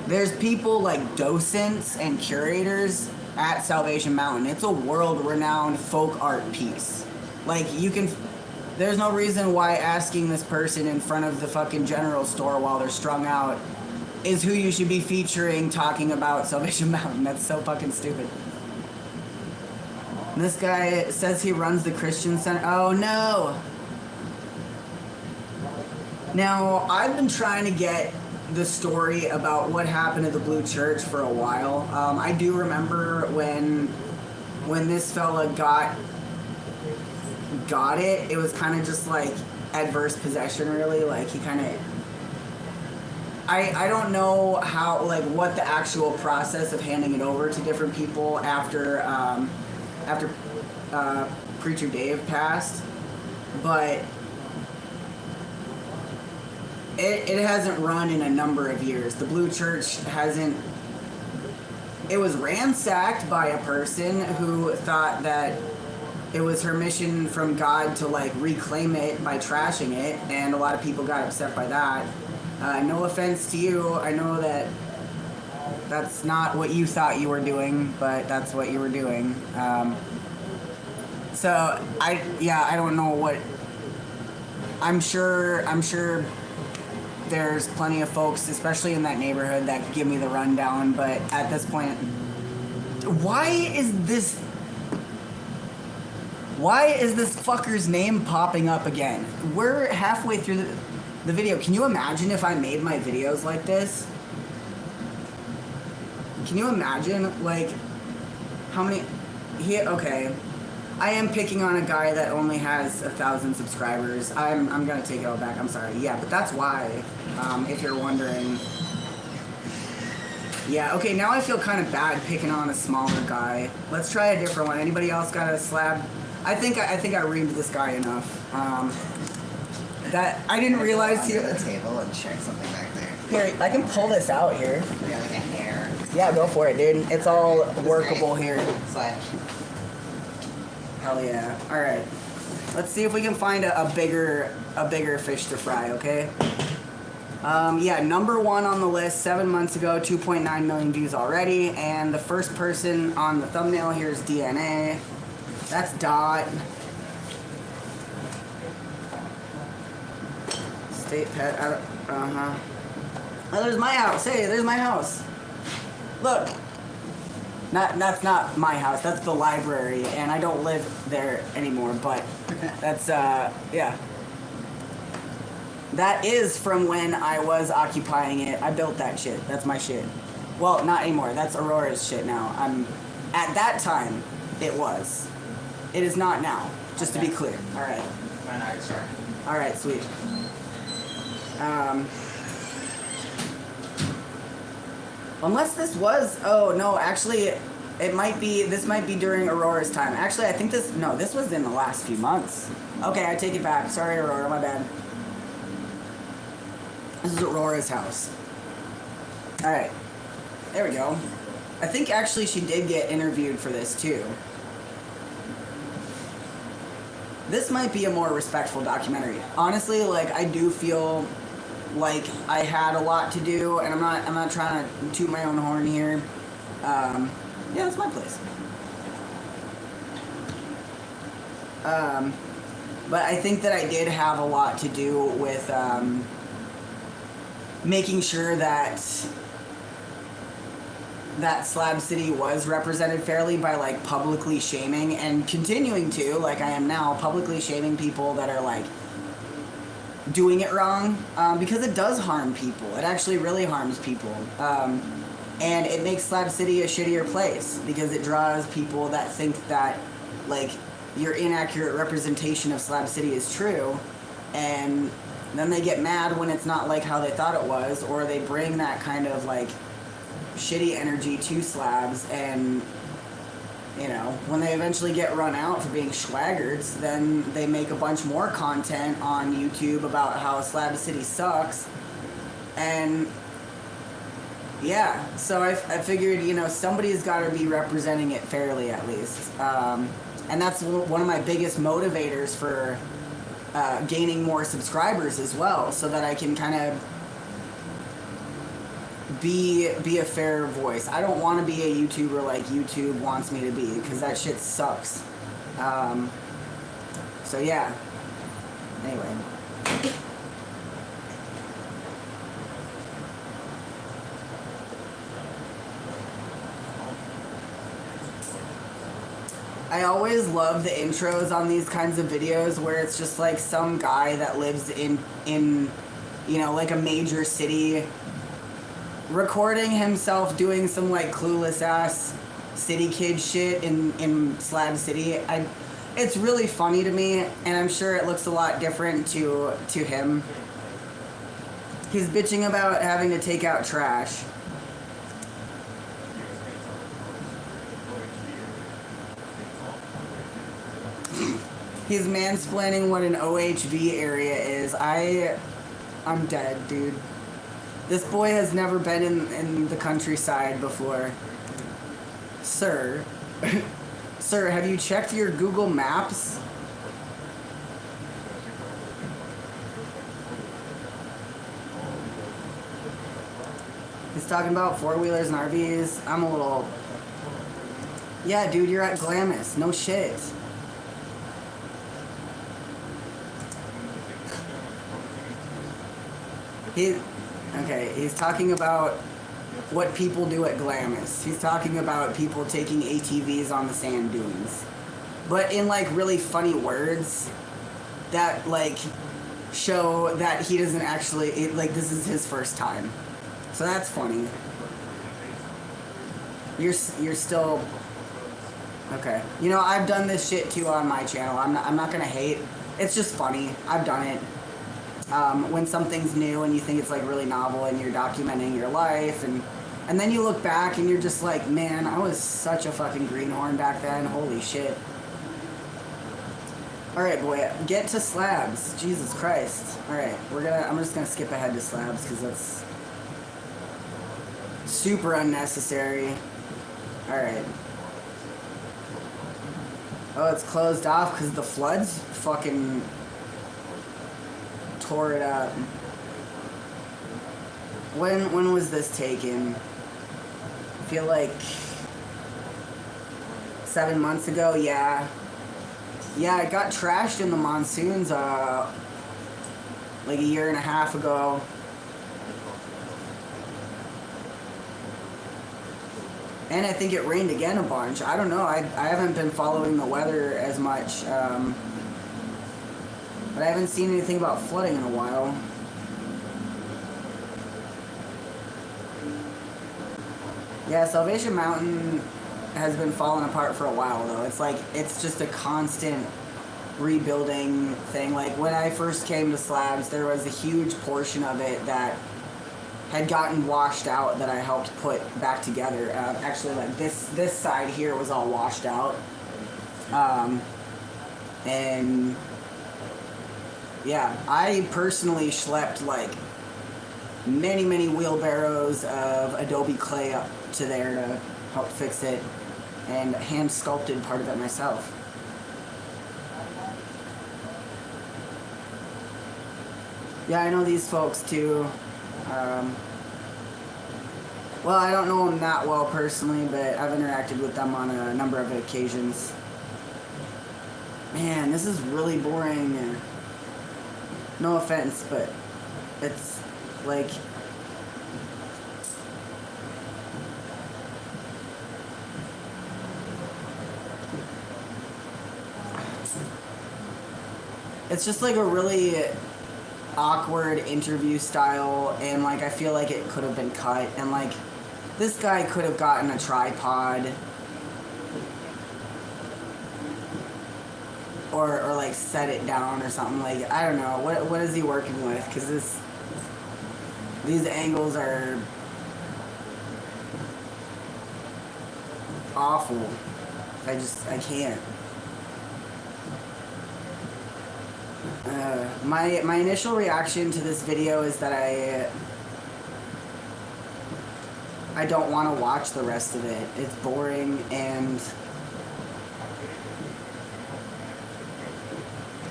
There's people like docents and curators at Salvation Mountain. It's a world-renowned folk art piece. Like, there's no reason why asking this person in front of the fucking general store while they're strung out is who you should be featuring talking about Salvation Mountain. That's so fucking stupid. And this guy says he runs the Christian Center. Oh no! Now, I've been trying to get the story about what happened to the Blue Church for a while. I do remember when this fella got it. It was kind of just like adverse possession, really. Like he kind of. I don't know how, like, what the actual process of handing it over to different people after Preacher Dave passed, but it hasn't run in a number of years. The Blue Church hasn't. It was ransacked by a person who thought that it was her mission from God to, like, reclaim it by trashing it, and a lot of people got upset by that. No offense to you. I know that that's not what you thought you were doing, but that's what you were doing. So I don't know what. I'm sure there's plenty of folks, especially in that neighborhood, that could give me the rundown. But at this point, why is this fucker's name popping up again? We're halfway through the video. Can you imagine if I made my videos like this? Can you imagine, like, how many... Okay. I am picking on a guy that only has 1,000 subscribers. I'm gonna take it all back. I'm sorry. Yeah, but that's why, if you're wondering. Yeah, okay, now I feel kind of bad picking on a smaller guy. Let's try a different one. Anybody else got a slab? I think I reamed this guy enough. That I didn't realize he. The table and check something back there. Here, I can pull this out here. Yeah, like a hair. Yeah, go for it, dude. It's all workable here. Slash. Hell yeah. All right. Let's see if we can find a bigger fish to fry. Okay. Yeah, number 1 on the list 7 months ago, 2.9 million views already, and the first person on the thumbnail here is DNA. That's Dot. State pet. Oh, there's my house. Hey, there's my house. Look. That's not my house. That's the library, and I don't live there anymore. But that's yeah. That is from when I was occupying it. I built that shit. That's my shit. Well, not anymore. That's Aurora's shit now. At that time, it was. It is not now. Just to be clear. All right. All right. Sweet. Unless this was, oh no, actually, this might be during Aurora's time. Actually, I think this was in the last few months. Okay, I take it back. Sorry, Aurora, my bad. This is Aurora's house. Alright, there we go. I think actually she did get interviewed for this too. This might be a more respectful documentary. Honestly, like, I do feel like I had a lot to do, and I'm not trying to toot my own horn here. Yeah, it's my place. But I think that I did have a lot to do with making sure that Slab City was represented fairly by, like, publicly shaming and continuing to, like I am now, publicly shaming people that are, like, doing it wrong, because it does harm people. It actually really harms people. And it makes Slab City a shittier place because it draws people that think that, like, your inaccurate representation of Slab City is true, and then they get mad when it's not like how they thought it was, or they bring that kind of, like, shitty energy to slabs, and, you know, when they eventually get run out for being schwaggards, then they make a bunch more content on YouTube about how Slab City sucks, and yeah, so I figured, you know, somebody's got to be representing it fairly at least, and that's one of my biggest motivators for gaining more subscribers as well, so that I can kind of be a fair voice. I don't want to be a YouTuber like YouTube wants me to be, because that shit sucks. So yeah. Anyway. I always love the intros on these kinds of videos where it's just like some guy that lives in you know, like a major city recording himself doing some like clueless ass city kid shit in Slab City. It's really funny to me, and I'm sure it looks a lot different to him. He's bitching about having to take out trash. He's mansplaining what an OHV area is. I'm dead, dude. This boy has never been in the countryside before. Sir. Sir, have you checked your Google Maps? He's talking about four-wheelers and RVs. I'm a little... Yeah, dude, you're at Glamis. No shit. He's talking about what people do at Glamis. He's talking about people taking ATVs on the sand dunes. But in like really funny words that like show that he doesn't actually, like this is his first time. So that's funny. You're still, okay. You know, I've done this shit too on my channel. I'm not gonna hate. It's just funny. I've done it. When something's new and you think it's like really novel and you're documenting your life and then you look back and you're just like, man, I was such a fucking greenhorn back then. Holy shit. Alright, boy, get to Slabs. Jesus Christ. Alright, I'm just gonna skip ahead to Slabs because that's super unnecessary. Alright. Oh, it's closed off because the floods fucking tore it up. When was this taken? I feel like 7 months ago. Yeah, it got trashed in the monsoons like a year and a half ago. And I think it rained again a bunch. I don't know. I haven't been following the weather as much. But I haven't seen anything about flooding in a while. Yeah, Salvation Mountain has been falling apart for a while, though. It's like, it's just a constant rebuilding thing. Like, when I first came to Slabs, there was a huge portion of it that had gotten washed out that I helped put back together. Actually, like, this side here was all washed out. And... yeah, I personally schlepped like many wheelbarrows of Adobe clay up to there to help fix it and hand sculpted part of it myself. Yeah, I know these folks too. Well, I don't know them that well personally, but I've interacted with them on a number of occasions. Man, this is really boring. No offense, but it's like... it's just like a really awkward interview style, and like I feel like it could have been cut, and like this guy could have gotten a tripod or like set it down or something. Like, I don't know, what is he working with, because these angles are awful. I can't. My initial reaction to this video is that I don't want to watch the rest of it. It's boring, and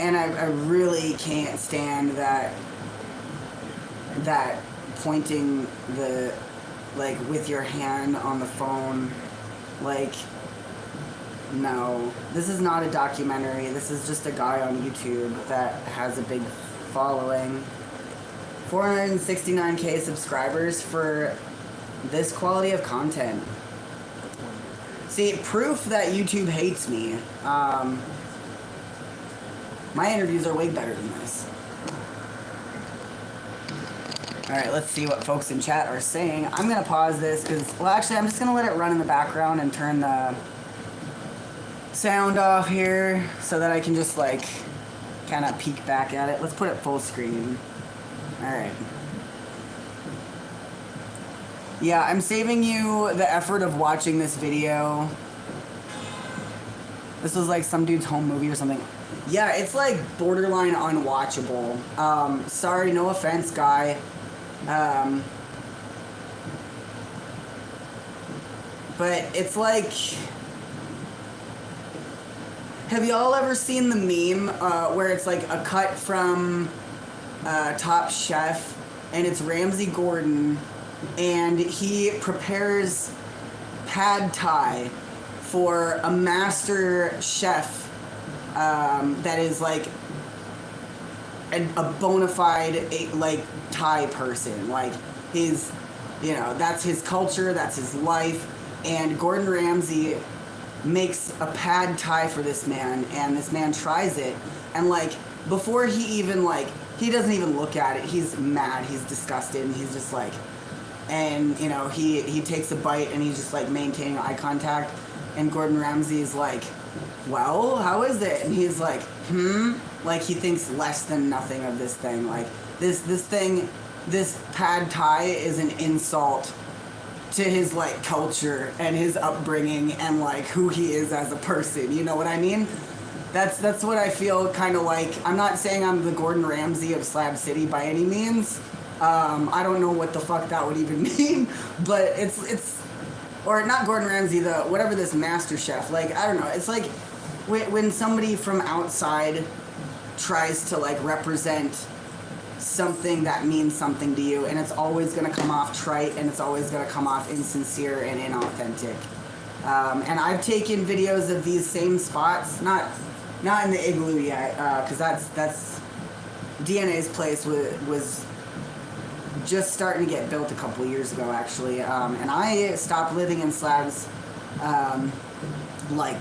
I really can't stand that pointing the, like, with your hand on the phone. Like, no, this is not a documentary. This is just a guy on YouTube that has a big following. 469K subscribers for this quality of content. See, proof that YouTube hates me. My interviews are way better than this. Alright, let's see what folks in chat are saying. I'm gonna pause this because, well, actually, I'm just gonna let it run in the background and turn the sound off here so that I can just, like, kind of peek back at it. Let's put it full screen. Alright. Yeah, I'm saving you the effort of watching this video. This was like some dude's home movie or something. Yeah, it's like borderline unwatchable. Sorry, no offense, guy. But it's like... Have y'all ever seen the meme where it's like a cut from Top Chef and it's Ramsay Gordon and he prepares pad thai for a master chef that is like a bona fide like Thai person, like his, you know, that's his culture, that's his life, and Gordon Ramsay makes a pad thai for this man, and this man tries it, and like before he even like, he doesn't even look at it, he's mad, he's disgusted, and he's just like, and you know, he takes a bite and he's just like maintaining eye contact, and Gordon Ramsay's like, well, how is it? And he's like, like he thinks less than nothing of this thing, like this pad thai is an insult to his like culture and his upbringing and like who he is as a person, you know what I mean? That's what I feel kind of like. I'm not saying I'm the Gordon Ramsay of Slab City by any means. I don't know what the fuck that would even mean, but it's or not Gordon Ramsay, the whatever this master chef, like I don't know, it's like when somebody from outside tries to like represent something that means something to you, and it's always going to come off trite, and it's always going to come off insincere and inauthentic. And I've taken videos of these same spots, not in the igloo yet, because that's DNA's place was just starting to get built a couple years ago, actually. And I stopped living in Slabs like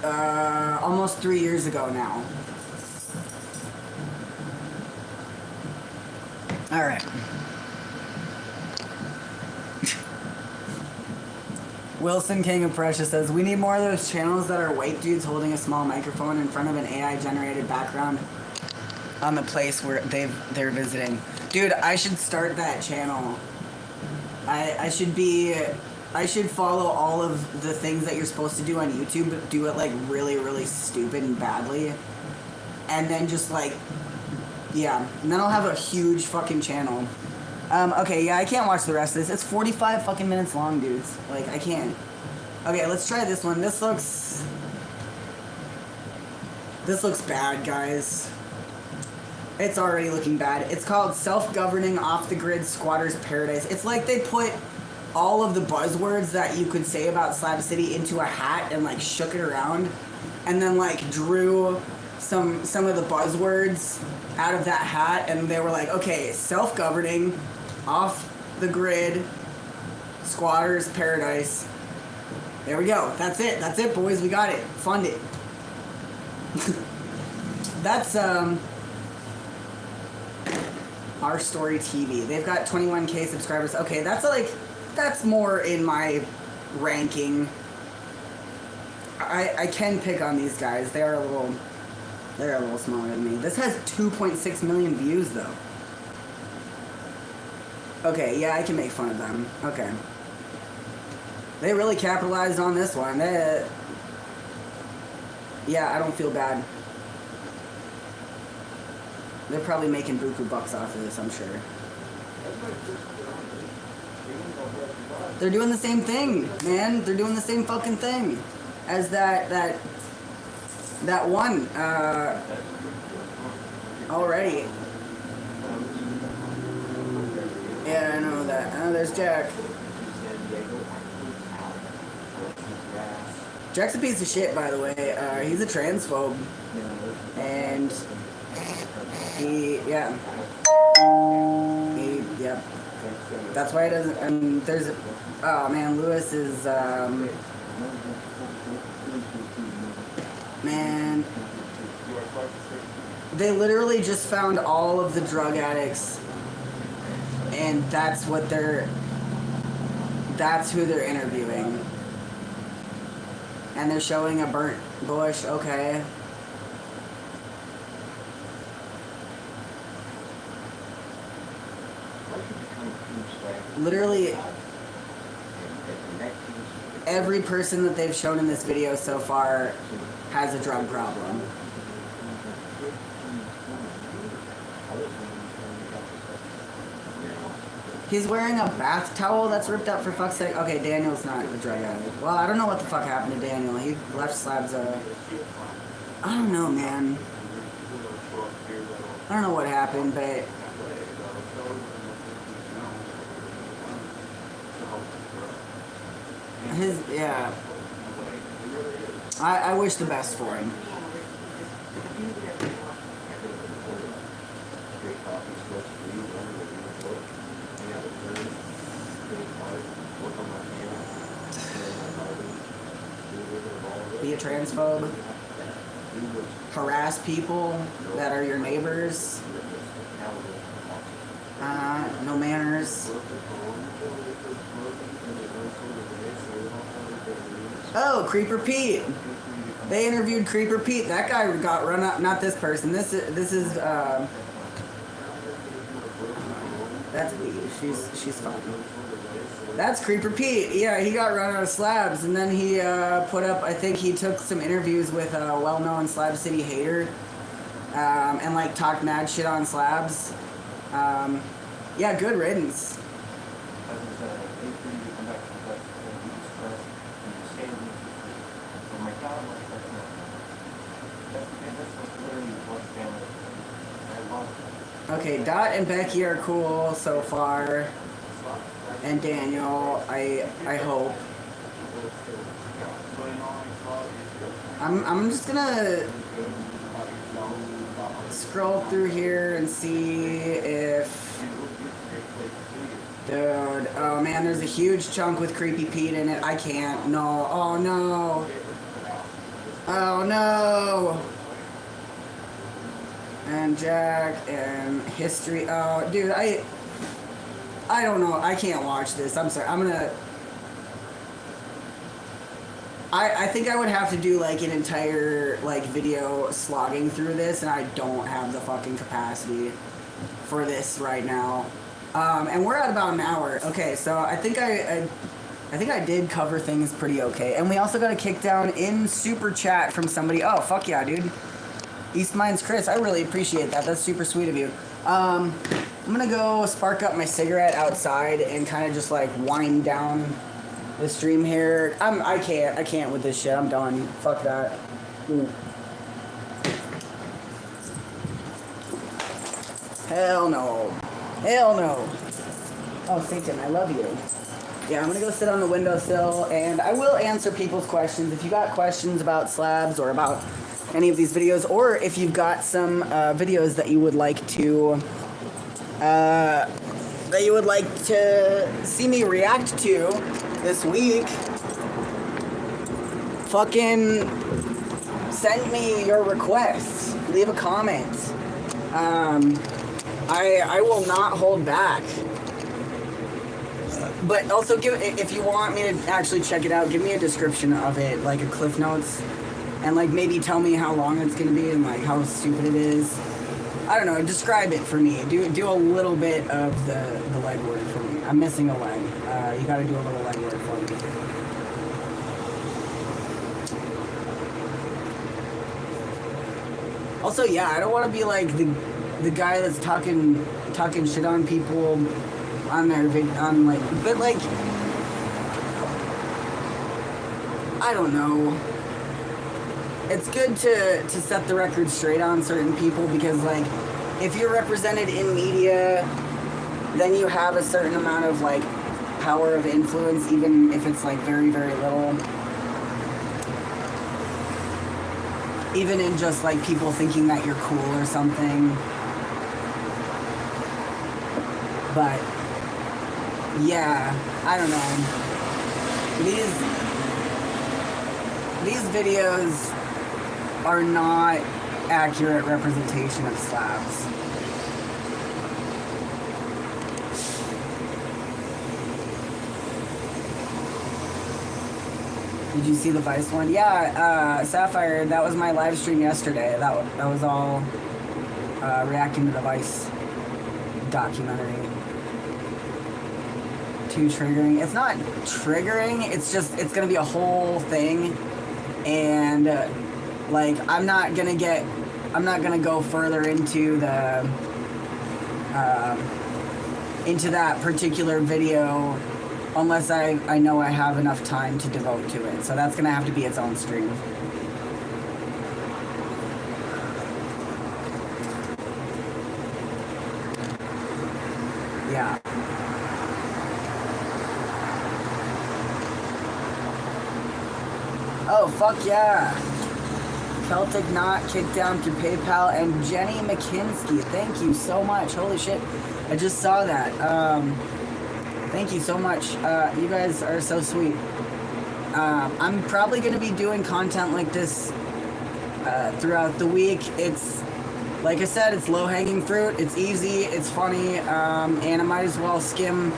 almost 3 years ago now. All right. Wilson King of Precious says, we need more of those channels that are white dudes holding a small microphone in front of an AI-generated background on the place where they're visiting. Dude, I should start that channel. I should follow all of the things that you're supposed to do on YouTube, but do it like really, really stupid and badly. And then just like, yeah, and then I'll have a huge fucking channel. Okay, yeah, I can't watch the rest of this. It's 45 fucking minutes long, dudes. Like, I can't. Okay, let's try this one. This looks bad, guys. It's already looking bad. It's called Self-Governing Off-the-Grid Squatters Paradise. It's like they put all of the buzzwords that you could say about Slab City into a hat and, like, shook it around. And then, like, drew some of the buzzwords out of that hat, and they were like, okay, self-governing, off-the-grid, squatters paradise. There we go. That's it, boys. We got it. Fund it. That's Our Story TV. They've got 21K subscribers. Okay, that's more in my ranking. I can pick on these guys. They're a little smaller than me. This has 2.6 million views, though. Okay, yeah, I can make fun of them. Okay. They really capitalized on this one. Yeah, I don't feel bad. They're probably making buku bucks off of this, I'm sure. They're doing the same thing, man. They're doing the same fucking thing as that one already. Yeah, I know that. Oh, there's Jack. Jack's a piece of shit, by the way. He's a transphobe. And yeah. That's why he doesn't, and there's, oh man, Lewis is, man, They literally just found all of the drug addicts, and that's who they're interviewing. And they're showing a burnt bush, okay. Literally every person that they've shown in this video so far has a drug problem. He's wearing a bath towel that's ripped up, for fuck's sake. Okay, Daniel's not a drug addict. Well, I don't know what the fuck happened to Daniel. He left Slab's I don't know, man. I don't know what happened, but yeah. I wish the best for him. Be a transphobe. Harass people that are your neighbors. No manners. Oh, Creeper Pete. They interviewed Creeper Pete. That guy got run up. Not this person. This is that's Lee. She's fine. That's Creeper Pete. Yeah, he got run out of Slabs, and then he put up. I think he took some interviews with a well-known Slab City hater, and like talked mad shit on Slabs. Yeah, good riddance. Okay, Dot and Becky are cool so far, and Daniel, I hope. I'm just gonna scroll through here and see if, dude, oh man, there's a huge chunk with Creepy Pete in it. I can't, no, oh no, oh no. And Jack and history. Oh, dude, I don't know. I can't watch this. I'm sorry. I think I would have to do like an entire like video slogging through this, and I don't have the fucking capacity for this right now. And we're at about an hour. Okay, so I think I did cover things pretty okay. And we also got a kick down in super chat from somebody. Oh, fuck yeah, dude. East Mines Chris, I really appreciate that. That's super sweet of you. I'm gonna go spark up my cigarette outside and kind of just like wind down the stream here. I can't with this shit. I'm done. Fuck that. Ooh. Hell no. Hell no. Oh, Satan, I love you. Yeah, I'm gonna go sit on the windowsill and I will answer people's questions. If you got questions about Slabs or about any of these videos, or if you've got some videos that you would like to see me react to this week, fucking send me your requests. Leave a comment. I will not hold back. But also, if you want me to actually check it out, give me a description of it, like a Cliff Notes. And like maybe tell me how long it's gonna be and like how stupid it is. I don't know, describe it for me. Do a little bit of the legwork for me. I'm missing a leg. You gotta do a little legwork for me. Also, yeah, I don't wanna be like the guy that's talking shit on people on their but like I don't know. It's good to set the record straight on certain people because, like, if you're represented in media, then you have a certain amount of, like, power of influence, even if it's, like, very, very little. Even in just, like, people thinking that you're cool or something. But, yeah, I don't know. These videos are not accurate representation of slabs. Did you see the Vice one? Yeah, Sapphire, that was my live stream yesterday. That was all reacting to the Vice documentary. Too triggering. It's not triggering, it's just, it's gonna be a whole thing. And, like, I'm not gonna go further into the, into that particular video unless I know I have enough time to devote to it. So that's gonna have to be its own stream. Yeah. Oh, fuck yeah. Celtic Knot, Kickdown through PayPal, and Jenny McKinsky. Thank you so much. Holy shit. I just saw that. Thank you so much. You guys are so sweet. I'm probably going to be doing content like this throughout the week. It's, like I said, it's low-hanging fruit. It's easy. It's funny. And I might as well skim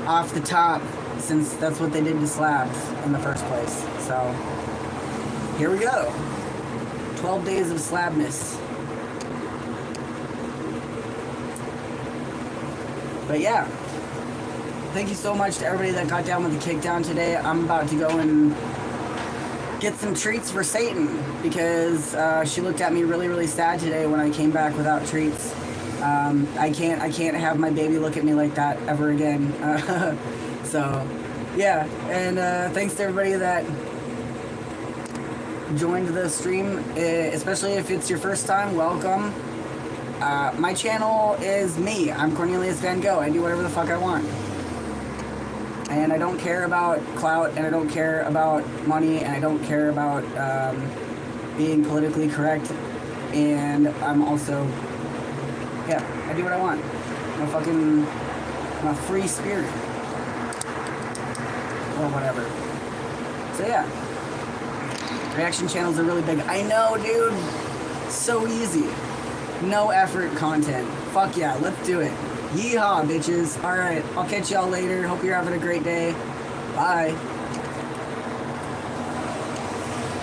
off the top since that's what they did to slabs in the first place. So, here we go. 12 days of slabness. But yeah. Thank you so much to everybody that got down with the kickdown today. I'm about to go and get some treats for Satan because she looked at me really, really sad today when I came back without treats. I can't have my baby look at me like that ever again. So, yeah. And thanks to everybody that joined the stream, especially if it's your first time. Welcome. My channel is me. I'm Cornelius Vango. I do whatever the fuck I want. And I don't care about clout, and I don't care about money, and I don't care about being politically correct. And I'm also, yeah, I do what I want. I'm a free spirit. Or whatever. So yeah. Reaction channels are really big. I know, dude. So easy. No effort content. Fuck yeah, let's do it. Yeehaw, bitches. Alright, I'll catch y'all later. Hope you're having a great day. Bye.